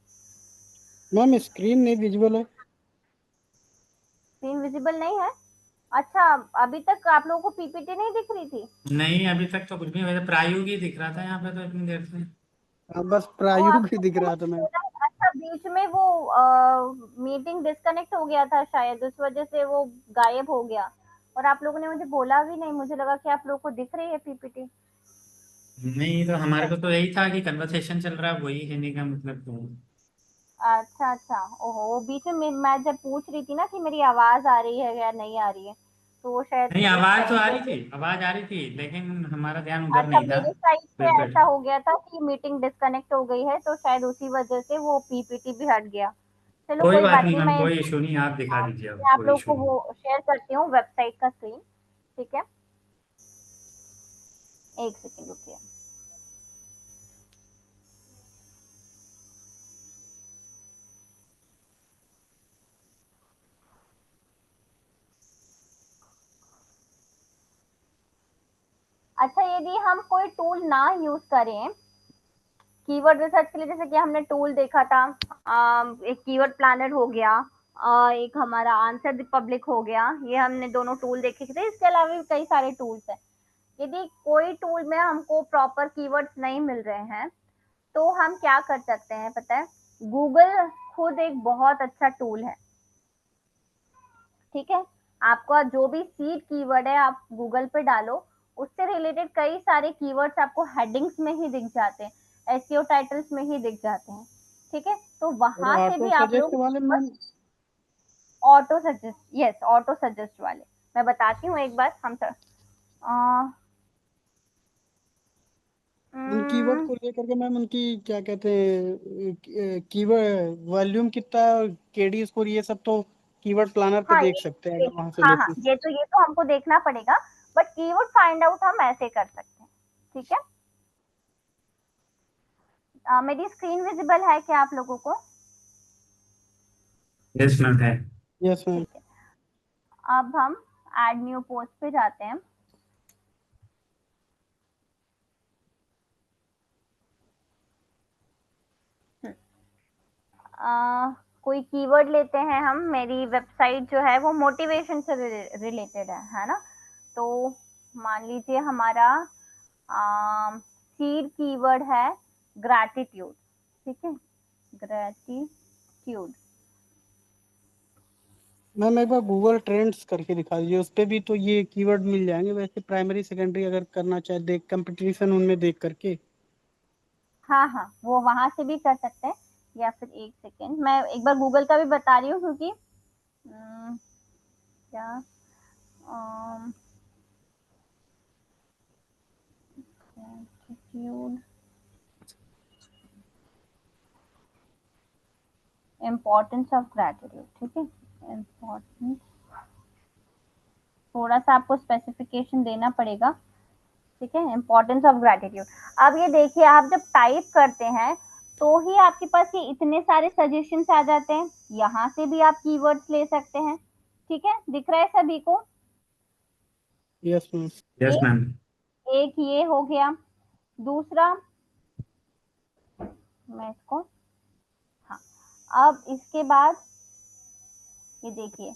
मैम स्क्रीन नहीं विजिबल है। स्क्रीन विजिबल नहीं है? अच्छा, अभी तक आप लोगों को पीपीटी नहीं दिख रही थी? नहीं अभी तक तो कुछ भी, वैसे प्रायोगिक दिख रहा था यहाँ पे तो इतनी देर से। हाँ, बस और प्रारूप ही आपको दिख तो रहा था मुझे मैम। बोला, अच्छा बीच में वो मीटिंग डिस्कनेक्ट हो गया था शायद, उस वजह से वो गायब हो गया। और आप लोगों ने मुझे बोला भी नहीं, मुझे लगा कि आप लोगों को दिख रही है पीपीटी। नहीं तो हमारे को तो यही था कि कन्वर्सेशन चल रहा है, वही कहने का मतलब तो। अच्छा अच्छा, ओहो, वो बीच में मैं जब पूछ रही थी ना कि मेरी आवाज आ रही है या नहीं आ रही है, तो वो शायद नहीं उस आवाज तो टाइम आ पे। रही थी, आवाज आ रही थी, लेकिन हमारा ध्यान उधर अच्छा, नहीं था। मेरे साइड से फिर ऐसा हो गया था कि मीटिंग डिस्कनेक्ट हो गई है, तो शायद उसी वजह से वो पीपीटी भी हट गया। चलो कोई कोई बात बात नहीं नहीं, मैम, मैं कोई इशू नहीं, आप दिखा दीजिए, अब मैं आप कोई लोग इशू को नहीं। वो शेयर करती हूँ वेबसाइट का स्क्रीन। ठीक है, एक सेकंड रुकिए। अच्छा, यदि हम कोई टूल ना यूज करें कीवर्ड रिसर्च के लिए, जैसे कि हमने टूल देखा था, एक कीवर्ड प्लानर हो गया, एक हमारा आंसर रिपब्लिक हो गया, ये हमने दोनों टूल देखे थे। इसके अलावा भी कई सारे टूल्स हैं। यदि कोई टूल में हमको प्रॉपर कीवर्ड्स नहीं मिल रहे हैं, तो हम क्या कर सकते हैं पता है? गूगल खुद एक बहुत अच्छा टूल है। ठीक है, आपका जो भी सीड कीवर्ड है आप गूगल पे डालो, उससे रिलेटेड कई सारे कीवर्ड्स आपको हेडिंग्स में ही दिख जाते हैं, एसईओ टाइटल्स में ही दिख जाते हैं। ठीक है, तो और वहां से ऑटो भी आप सजेस्ट लोग वाले ma'am. Auto suggest, yes, auto suggest वाले मैं बताती हूँ एक बार। हम सर कीवर्ड को लेकर के मैम उनकी क्या कहते हैं, कीवर्ड वॉल्यूम कितना है और केडी स्कोर, ये सब तो कीवर्ड प्लानर पे हाँ देख सकते हैं अगर वहां से हाँ हाँ, लेते हैं। ये तो हमको देखना पड़ेगा, बट कीवर्ड फाइंड आउट हम ऐसे कर सकते हैं। ठीक है, मेरी स्क्रीन विजिबल है क्या आप लोगों को? यस मैम है। Yes ma'am. ठीक है, अब हम ऐड न्यू पोस्ट पे जाते हैं। कोई कीवर्ड लेते हैं हम। मेरी वेबसाइट जो है वो मोटिवेशन से रिलेटेड है ना। तो मान लीजिए हमारा सीड कीवर्ड है ग्रैटिट्यूड। ठीक है, ग्रैटिट्यूड। मैम एक बार गूगल ट्रेंड्स करके दिखा दीजिए, उस पे भी तो ये कीवर्ड मिल जाएंगे वैसे, प्राइमरी सेकेंडरी अगर करना चाहे देख कंपटीशन उनमें देख करके। हाँ हाँ, वो वहां से भी कर सकते हैं। या फिर एक सेकेंड, मैं एक बार गूगल का भी बता रही हूँ, क्योंकि क्या gratitude, इम्पोर्टेंस ऑफ ग्रैटिट्यूड। ठीक है, इम्पोर्टेंस, थोड़ा सा आपको स्पेसिफिकेशन देना पड़ेगा। ठीक है, इम्पोर्टेंस ऑफ ग्रैटिट्यूड। अब ये देखिए, आप जब टाइप करते हैं तो ही आपके पास ये इतने सारे सजेशंस आ जाते हैं। यहाँ से भी आप कीवर्ड्स ले सकते हैं। ठीक है, दिख रहा है सभी को? Yes ma'am. यस एक मैम। एक ये हो गया। दूसरा, मैं इसको, हाँ, अब इसके बाद ये देखिए,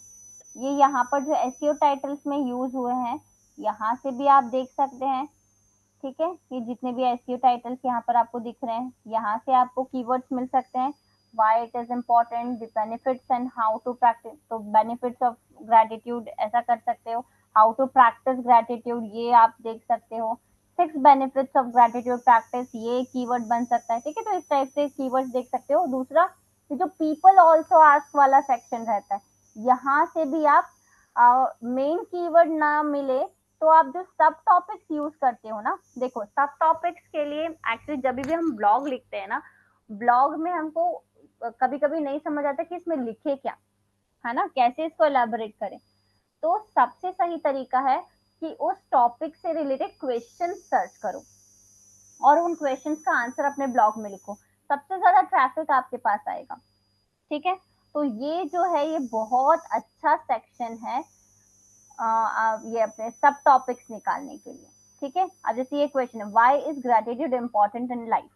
ये यहाँ पर जो एसईओ टाइटल्स में यूज हुए हैं, यहाँ से भी आप देख सकते हैं। ठीक है, ये जितने भी एसईओ टाइटल्स यहाँ पर आपको दिख रहे हैं, यहाँ से आपको कीवर्ड्स मिल सकते हैं। Why it is important, the benefits and how to practise, तो बेनिफिट्स ऑफ ग्रैटिट्यूड ऐसा कर सकते हो। हाउ टू प्रैक्टिस ग्रैटिट्यूड, ये आप देख सकते हो। 6 बेनिफिट्स ऑफ ग्रैटिट्यूड प्रैक्टिस, ये कीवर्ड बन सकता है। ठीक है, तो इस टाइप से कीवर्ड्स देख सकते हो। दूसरा, जो पीपल ऑल्सो आस्क वाला सेक्शन रहता है, यहाँ से भी आप मेन कीवर्ड ना मिले तो आप जो सब टॉपिक्स यूज करते हो ना, देखो सब टॉपिक्स के लिए एक्चुअली जब भी हम ब्लॉग लिखते हैं ना, ब्लॉग में हमको कभी कभी नहीं समझ आता कि इसमें लिखे क्या, है ना, कैसे इसको एलैबोरेट करें। तो सबसे सही तरीका है कि उस टॉपिक से रिलेटेड क्वेश्चन सर्च करो और उन क्वेश्चंस का आंसर अपने ब्लॉग में लिखो, सबसे ज्यादा ट्रैफिक आपके पास आएगा। ठीक है, तो ये जो है ये बहुत अच्छा सेक्शन है ये अपने सब टॉपिक्स निकालने के लिए। ठीक है, अब जैसे ये क्वेश्चन है, why is gratitude important in life,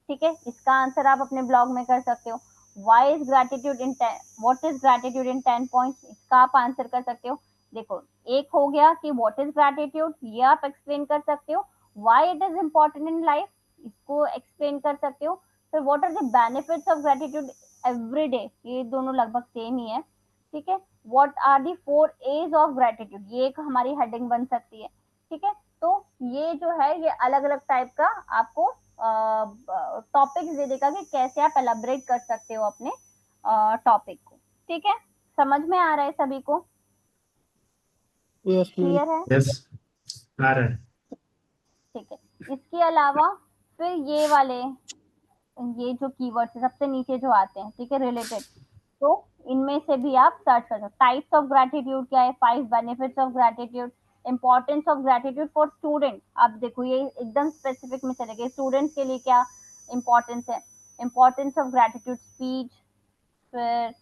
ठीक है, इसका आंसर आप अपने ब्लॉग में कर सकते हो। Why is gratitude in 10, what is gratitude in 10 points, इसका आप आंसर कर सकते हो। देखो एक हो गया कि व्हाट इज ग्रेटिट्यूड, ये आप एक्सप्लेन कर सकते हो। Why it is important in life, इसको एक्सप्लेन कर सकते हो। फिर what are the benefits of gratitude every day, ये दोनों लगभग सेम ही है। ठीक है, what are the 4 A's of gratitude, ये एक हमारी हेडिंग बन सकती है। ठीक है, तो ये जो है ये अलग अलग टाइप का आपको टॉपिक दे देगा कि कैसे आप एलाबरेट कर सकते हो अपने टॉपिक को। ठीक है, समझ में आ रहा है सभी को, यस मैम। क्लियर है? यस आ रहा है। ठीक है, इसके अलावा फिर ये वाले, ये जो कीवर्ड्स सबसे नीचे जो आते हैं, ठीक है, रिलेटेड, तो इनमें से भी आप सर्च कर सकते हो। टाइप्स ऑफ ग्रेटिट्यूड क्या है, 5 benefits of gratitude, importance of gratitude for student, आप देखो ये एकदम स्पेसिफिक में चले गए, स्टूडेंट्स के लिए क्या इंपॉर्टेंस है, इंपॉर्टेंस ऑफ ग्रेटिट्यूड स्पीच, फिर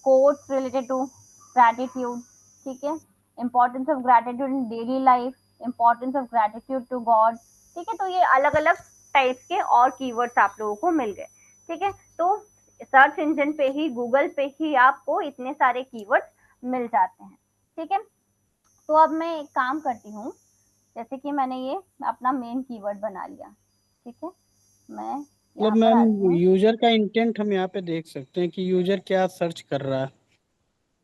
कोट्स रिलेटेड टू ग्रेटिट्यूड, ठीक है, importance of gratitude in daily life, importance of gratitude to God. ठीक है, तो ये अलग अलग टाइप्स के और कीवर्ड्स आप लोगों को मिल गए। ठीक है, तो सर्च इंजन पे ही, गूगल पे ही आपको इतने सारे कीवर्ड्स मिल जाते हैं। ठीक है, तो अब मैं एक काम करती हूँ, जैसे कि मैंने ये अपना मेन कीवर्ड बना लिया। ठीक है, मैं मतलब यहाँ पर मैम आती हूँ। यूजर का इंटेंट हम यहाँ पे देख सकते हैं कि यूजर क्या सर्च कर रहा है।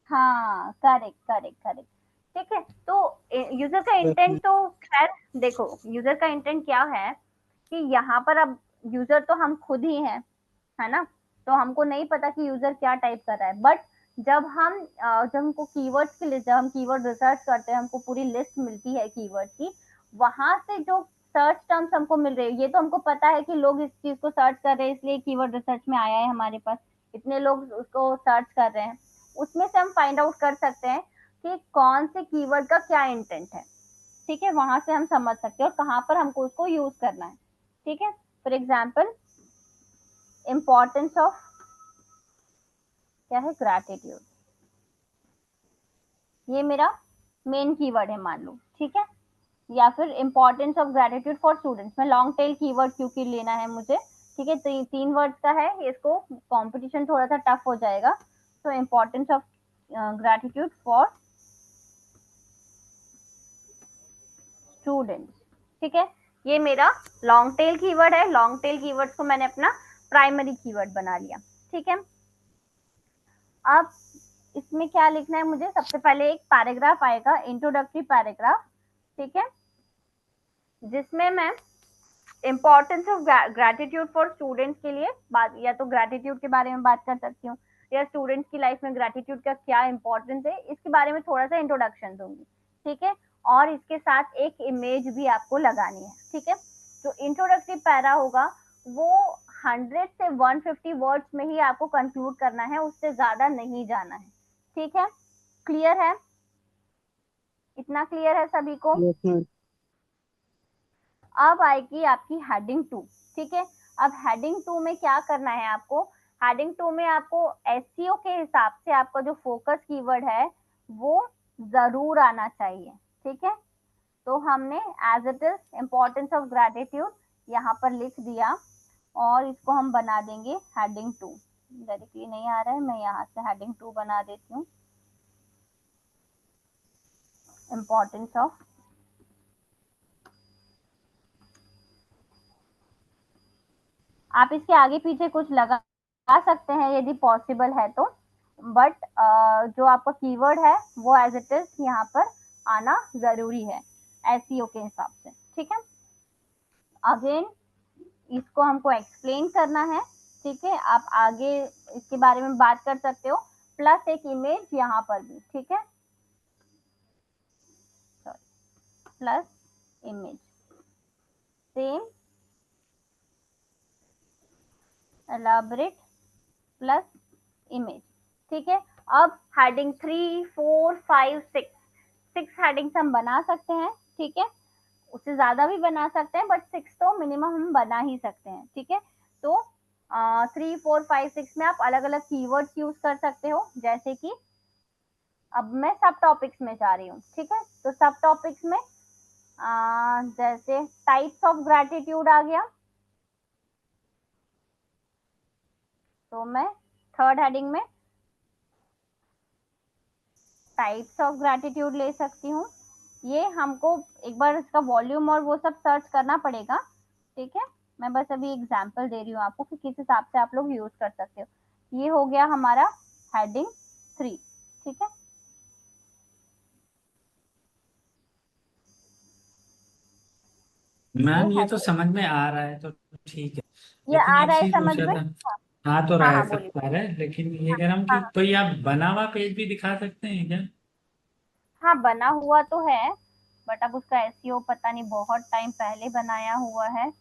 हाँ, करेक्ट करेक्ट करेक्ट। ठीक है, तो यूजर का इंटेंट तो खैर देखो, यूजर का इंटेंट क्या है कि यहाँ पर अब यूजर तो हम खुद ही हैं, है ना, तो हमको नहीं पता कि यूजर क्या टाइप कर रहा है, बट जब हमको कीवर्ड्स की लिस्ट, जब हम कीवर्ड रिसर्च करते हैं, हमको पूरी लिस्ट मिलती है कीवर्ड की, वहां से जो सर्च टर्म्स हमको मिल रहे हैं, ये तो हमको पता है कि लोग इस चीज को सर्च कर रहे हैं, इसलिए कीवर्ड रिसर्च में आया है हमारे पास, इतने लोग उसको सर्च कर रहे हैं, उसमें से हम फाइंड आउट कर सकते हैं कि कौन से कीवर्ड का क्या इंटेंट है। ठीक है, वहां से हम समझ सकते हैं और कहाँ पर हमको उसको यूज करना है। ठीक है, फॉर एग्जाम्पल इंपॉर्टेंस ऑफ क्या है, ग्रैटिट्यूड, ये मेरा मेन कीवर्ड है मान लो। ठीक है, या फिर importance of gratitude for students में लॉन्ग टेल कीवर्ड क्योंकि लेना है मुझे। ठीक है, तो 3 वर्ड्स का है, इसको कंपटीशन थोड़ा सा टफ हो जाएगा, तो importance of gratitude for students. ठीक है, ये मेरा लॉन्ग टेल कीवर्ड है, लॉन्ग टेल कीवर्ड्स को मैंने अपना प्राइमरी कीवर्ड बना लिया। ठीक है, अब इसमें क्या लिखना है मुझे, सबसे पहले एक पैराग्राफ आएगा, इंट्रोडक्टरी पैराग्राफ। ठीक है, जिसमें मैं importance of gratitude for students के लिए बात, या तो ग्रेटिट्यूड के बारे में बात कर सकती हूँ, या स्टूडेंट्स की लाइफ में ग्रेटिट्यूड का क्या इंपॉर्टेंस है, इसके बारे में थोड़ा सा इंट्रोडक्शन दूंगी। ठीक है, और इसके साथ एक इमेज भी आपको लगानी है। ठीक है, जो इंट्रोडक्टरी पैरा होगा वो 100 से 150 वर्ड्स में ही आपको कंक्लूड करना है, उससे ज्यादा नहीं जाना है। ठीक है, क्लियर है, इतना क्लियर है सभी को? Yes ma'am. अब आएगी आपकी हेडिंग 2। ठीक है, अब हेडिंग 2 में क्या करना है आपको, हेडिंग 2 में आपको एसईओ के हिसाब से आपका जो फोकस कीवर्ड है वो जरूर आना चाहिए। ठीक है, तो हमने as it is importance of gratitude यहाँ पर लिख दिया और इसको हम बना देंगे हेडिंग 2। डायरेक्टली नहीं आ रहा है, मैं यहाँ से हेडिंग 2 बना देती हूँ, इंपॉर्टेंस ऑफ, आप इसके आगे पीछे कुछ लगा सकते हैं यदि पॉसिबल है तो, बट जो आपका कीवर्ड है वो एज इट इज यहाँ पर आना जरूरी है एसईओ के हिसाब से। ठीक है, अगेन इसको हमको एक्सप्लेन करना है। ठीक है, आप आगे इसके बारे में बात कर सकते हो, प्लस एक इमेज यहाँ पर भी, ठीक है, plus image, same elaborate plus image, ठीक है। अब हेडिंग 3, 4, 5, 6 हेडिंग्स हम बना सकते हैं, ठीक है, उससे ज्यादा भी बना सकते हैं, बट 6 तो मिनिमम हम बना ही सकते हैं, ठीक है। तो 3, 4, 5, 6 में आप अलग अलग कीवर्ड्स यूज कर सकते हो, जैसे कि अब मैं सब टॉपिक्स में जा रही हूँ, ठीक है। तो सब टॉपिक्स में जैसे टाइप्स ऑफ ग्रैटिट्यूड आ गया, तो मैं थर्ड हेडिंग में टाइप्स ऑफ ग्रैटिट्यूड ले सकती हूँ। ये हमको एक बार इसका वॉल्यूम और वो सब सर्च करना पड़ेगा, ठीक है। मैं बस अभी एग्जांपल दे रही हूँ आपको कि किस हिसाब से आप लोग यूज कर सकते हो। ये हो गया हमारा हेडिंग 3, ठीक है। मैम ये तो heading- समझ में आ रहा है तो ठीक है, ये लेकिन आ एक रहा है चीज समझ पूछ रहा में? था। हाँ तो हाँ रह हाँ बोलिए। सकता है, लेकिन ये कह रहा हूँ हाँ कि कोई आप बना हुआ पेज भी दिखा सकते हैं क्या? हाँ बना हुआ तो है, बट अब उसका एसईओ पता नहीं, बहुत टाइम पहले बनाया हुआ है,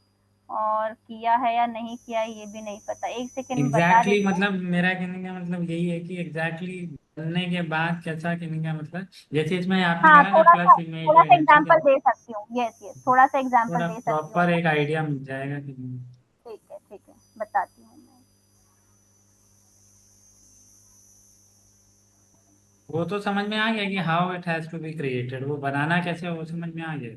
और किया है या नहीं किया ये भी नहीं पता। एक सेकंड में बता एग्जैक्टली देती हूँ। मतलब मेरा कहने का मतलब यही है कि एग्जैक्टली बनने के बाद कैसा कहने का मतलब, जैसे इसमें आपने हाँ कहा ना थोड़ा प्लस इमेज सा है, ठीक एग्जांपल है, दे सकती हूँ, यस यस, थोड़ा सा एग्जांपल थोड़ा दे सकती हूँ प्रॉपर मैं। एक आइडिया मिल जाएगा कि ठीक है बताती हूँ मैं। वो तो समझ में आ गया कि how it has to be created, वो बनाना कैसे है वो समझ में आ गया,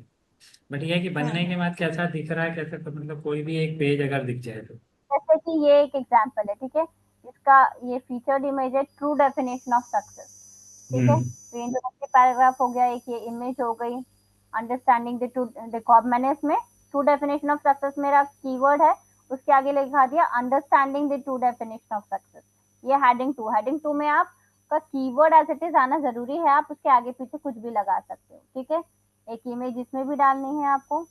बट ये है कि बनने के बाद कैसा दिख रहा है कैसे, तो मतलब कोई भी एक पेज अगर दिख जाए तो। जैसे कि ये एक एग्जांपल है, ठीक है, इसका ये फीचर्ड इमेज है, ट्रू डेफिनेशन ऑफ सक्सेस, ठीक है। तो इंट्रोडक्टरी पैराग्राफ हो गया एक, ये इमेज हो गई, अंडरस्टैंडिंग द टू, देखो अब मैंने इसमें ट्रू डेफिनेशन ऑफ सक्सेस मेरा कीवर्ड है, उसके आगे लिखा दिया understanding the true definition of success. ये हेडिंग 2 में आपका कीवर्ड एज इट इज आना जरूरी है, आप उसके आगे पीछे कुछ भी लगा सकते हो, ठीक है। एक इमेज इसमें भी डालनी है आपको।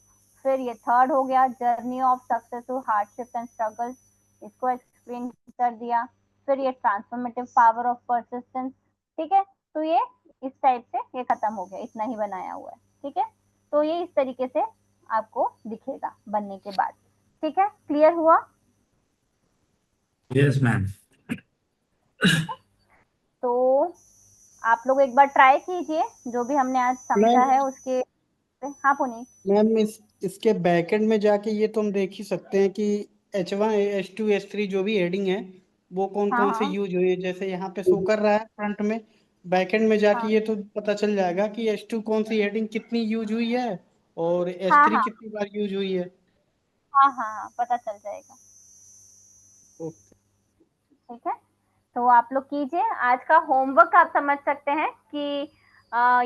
फिर ये थर्ड हो गया, journey of success to hardship and struggles, इसको एक्सप्लेन कर दिया। फिर ये ट्रांसफॉर्मेटिव पावर ऑफ परसिस्टेंस, ठीक है। तो ये इस टाइप से ये खत्म हो गया, इतना ही बनाया हुआ है, ठीक है। तो ये इस तरीके से आपको दिखेगा बनने के बाद, ठीक है, क्लियर हुआ? Yes ma'am. ठीक है, तो आप लोग एक बार ट्राई कीजिए जो भी हमने आज समझा मैम है उसके। हाँ पुनीत। मैम इसके बैकएंड में जाके ये तो हम देख ही सकते हैं कि H1 H2 H3 जो भी हेडिंग है वो कौन हाँ कौन से हाँ यूज हुई है, जैसे यहाँ पे शो कर रहा है फ्रंट में। बैकएंड में जाके हाँ ये तो पता चल जाएगा कि H2 कौन सी हेडिंग कितनी यूज हुई है और हाँ H3 हाँ कितनी बार यूज हुई है। हाँ हाँ पता चल जाएगा, ओके। ठीक है। तो आप लोग कीजिए, आज का होमवर्क आप समझ सकते हैं कि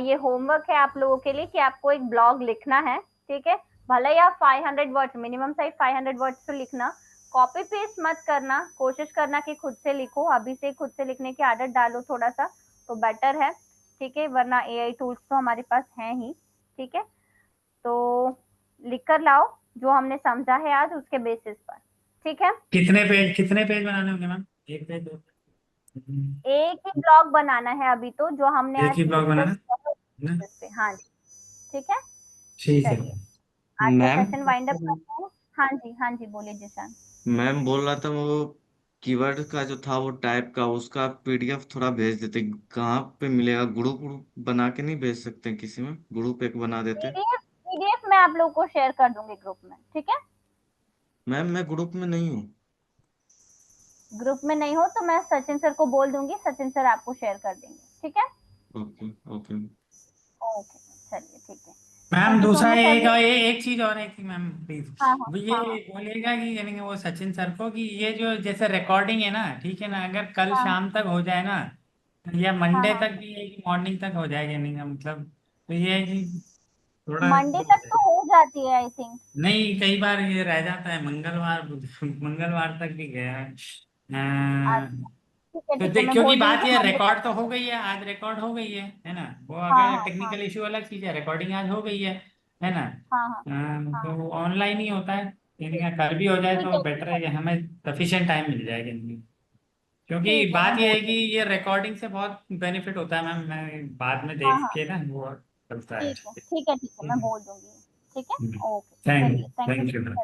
ये होमवर्क है आप लोगों के लिए कि आपको एक ब्लॉग लिखना है, ठीक है। भले ही आप 500 वर्ड्स, मिनिमम साइज 500 वर्ड्स तो लिखना, कॉपी पेस्ट मत करना, कोशिश करना कि खुद से लिखो, अभी से खुद से लिखने की आदत डालो थोड़ा सा, तो बेटर है, ठीक है, वरना एआई टूल्स तो हमारे पास हैं ही, ठीक है। तो लिख कर लाओ जो हमने समझा है आज उसके बेसिस पर, ठीक है। कितने पेज बनाने होंगे मैम? एक पेज, दो पेज? एक ही ब्लॉग बनाना है अभी तो, जो हमने एक आज ही ब्लॉग बनाना डिस्कस है किया ना? है उस पे, हाँ जी, ठीक है। ठीक है। चलिए आज का मैम सेशन वाइंड अप करते हैं। हाँ जी बोलिए जिशान। मैम बोल रहा था वो कीवर्ड का जो था वो टाइप का उसका पीडीएफ थोड़ा भेज देते, कहाँ पे मिलेगा? ग्रुप बना के नहीं भेज सकते किसी में? ग्रुप एक बना देते। पीडीएफ मैं आप लोगों को शेयर कर दूंगी ग्रुप में, ठीक है। मैम मैं ग्रुप में नहीं हूँ। ग्रुप में नहीं हो तो मैं सचिन सर को बोल दूंगी, सचिन सर आपको शेयर कर देंगे, ठीक है। Okay okay. ओके चलिए ठीक है, मैम थैंक यू सो दूसरा मच एक एवरी। एक चीज और है कि मैम प्लीज हाँ हाँ वो हाँ ये हाँ बोलिएगा कि यानी कि वो सचिन सर को कि ये जो जैसे रिकॉर्डिंग है ना, ठीक है ना, अगर कल हाँ शाम तक हो जाए ना, या हाँ मंडे हाँ तक भी है कि मॉर्निंग तक हो जाएगा, नहीं का मतलब, तो ये है कि थोड़ा मंडे तक तो हो जाती है आई थिंक। नहीं, कई बार ये रह जाता है, मंगलवार तक भी गया है। अच्छा तो ठीक है, मैं क्योंकि बोल बात दूंगी ये मंडे तक। रिकॉर्ड तो हो गई है, आज रिकॉर्ड हो गई है ना, वो हाँ अगर हाँ हाँ टेक्निकल इशू अलग चीज है, रिकॉर्डिंग आज हो गई है ना। हाँ हाँ हाँ तो ऑनलाइन ही होता है, लेकिन कल भी हो जाए ठीक तो है ठीक बेटर है। है कि हमें सफिशिएंट टाइम मिल जाएगा इनमें। क्योंकि ठीक है, बात मैं ये है बोल कि ये रिकॉर्डिंग से बहुत बेनिफिट होता है मैम, मैं बाद में हाँ देख हाँ के ना वो चलता है। ठीक है, ठीक है, ठीक है, मैं बोल दूंगी। ठीक है, ओके, थैंक चलिए, thank thank you you. Ma'am.